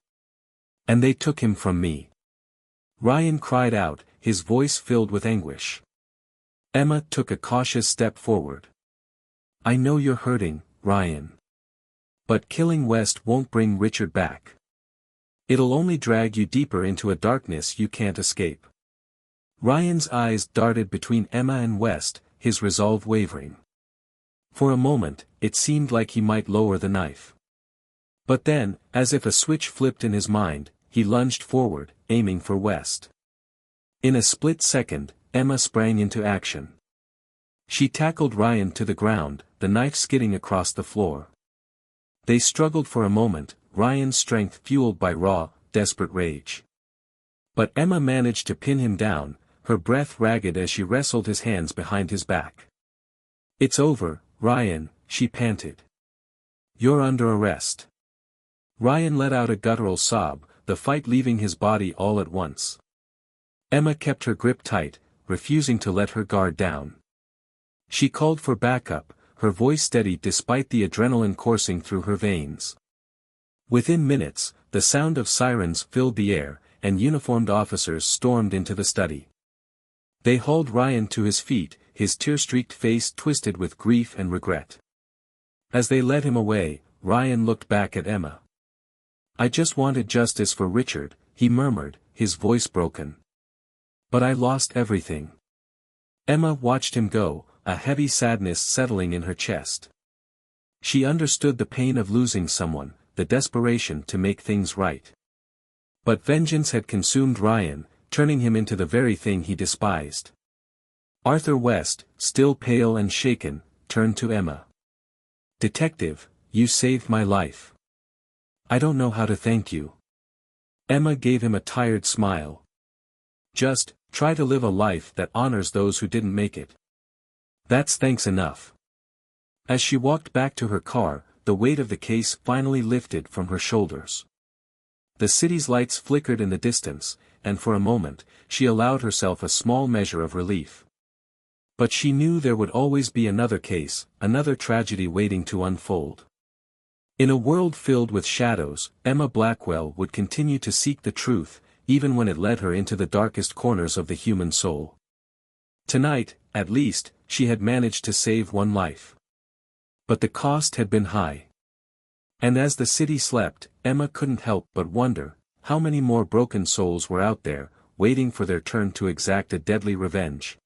And they took him from me. Ryan cried out, his voice filled with anguish. Emma took a cautious step forward. I know you're hurting, Ryan. But killing West won't bring Richard back. It'll only drag you deeper into a darkness you can't escape. Ryan's eyes darted between Emma and West, his resolve wavering. For a moment, it seemed like he might lower the knife. But then, as if a switch flipped in his mind, he lunged forward, aiming for West. In a split second, Emma sprang into action. She tackled Ryan to the ground, the knife skidding across the floor. They struggled for a moment, Ryan's strength fueled by raw, desperate rage. But Emma managed to pin him down, her breath ragged as she wrestled his hands behind his back. It's over, Ryan, she panted. You're under arrest. Ryan let out a guttural sob, the fight leaving his body all at once. Emma kept her grip tight, refusing to let her guard down. She called for backup, her voice steady despite the adrenaline coursing through her veins. Within minutes, the sound of sirens filled the air, and uniformed officers stormed into the study. They hauled Ryan to his feet, his tear-streaked face twisted with grief and regret. As they led him away, Ryan looked back at Emma. I just wanted justice for Richard, he murmured, his voice broken. But I lost everything. Emma watched him go, a heavy sadness settling in her chest. She understood the pain of losing someone, the desperation to make things right. But vengeance had consumed Ryan, turning him into the very thing he despised. Arthur West, still pale and shaken, turned to Emma. Detective, you saved my life. I don't know how to thank you. Emma gave him a tired smile. Just, try to live a life that honors those who didn't make it. That's thanks enough. As she walked back to her car, the weight of the case finally lifted from her shoulders. The city's lights flickered in the distance, and for a moment, she allowed herself a small measure of relief. But she knew there would always be another case, another tragedy waiting to unfold. In a world filled with shadows, Emma Blackwell would continue to seek the truth, even when it led her into the darkest corners of the human soul. Tonight, at least, she had managed to save one life. But the cost had been high. And as the city slept, Emma couldn't help but wonder, how many more broken souls were out there, waiting for their turn to exact a deadly revenge.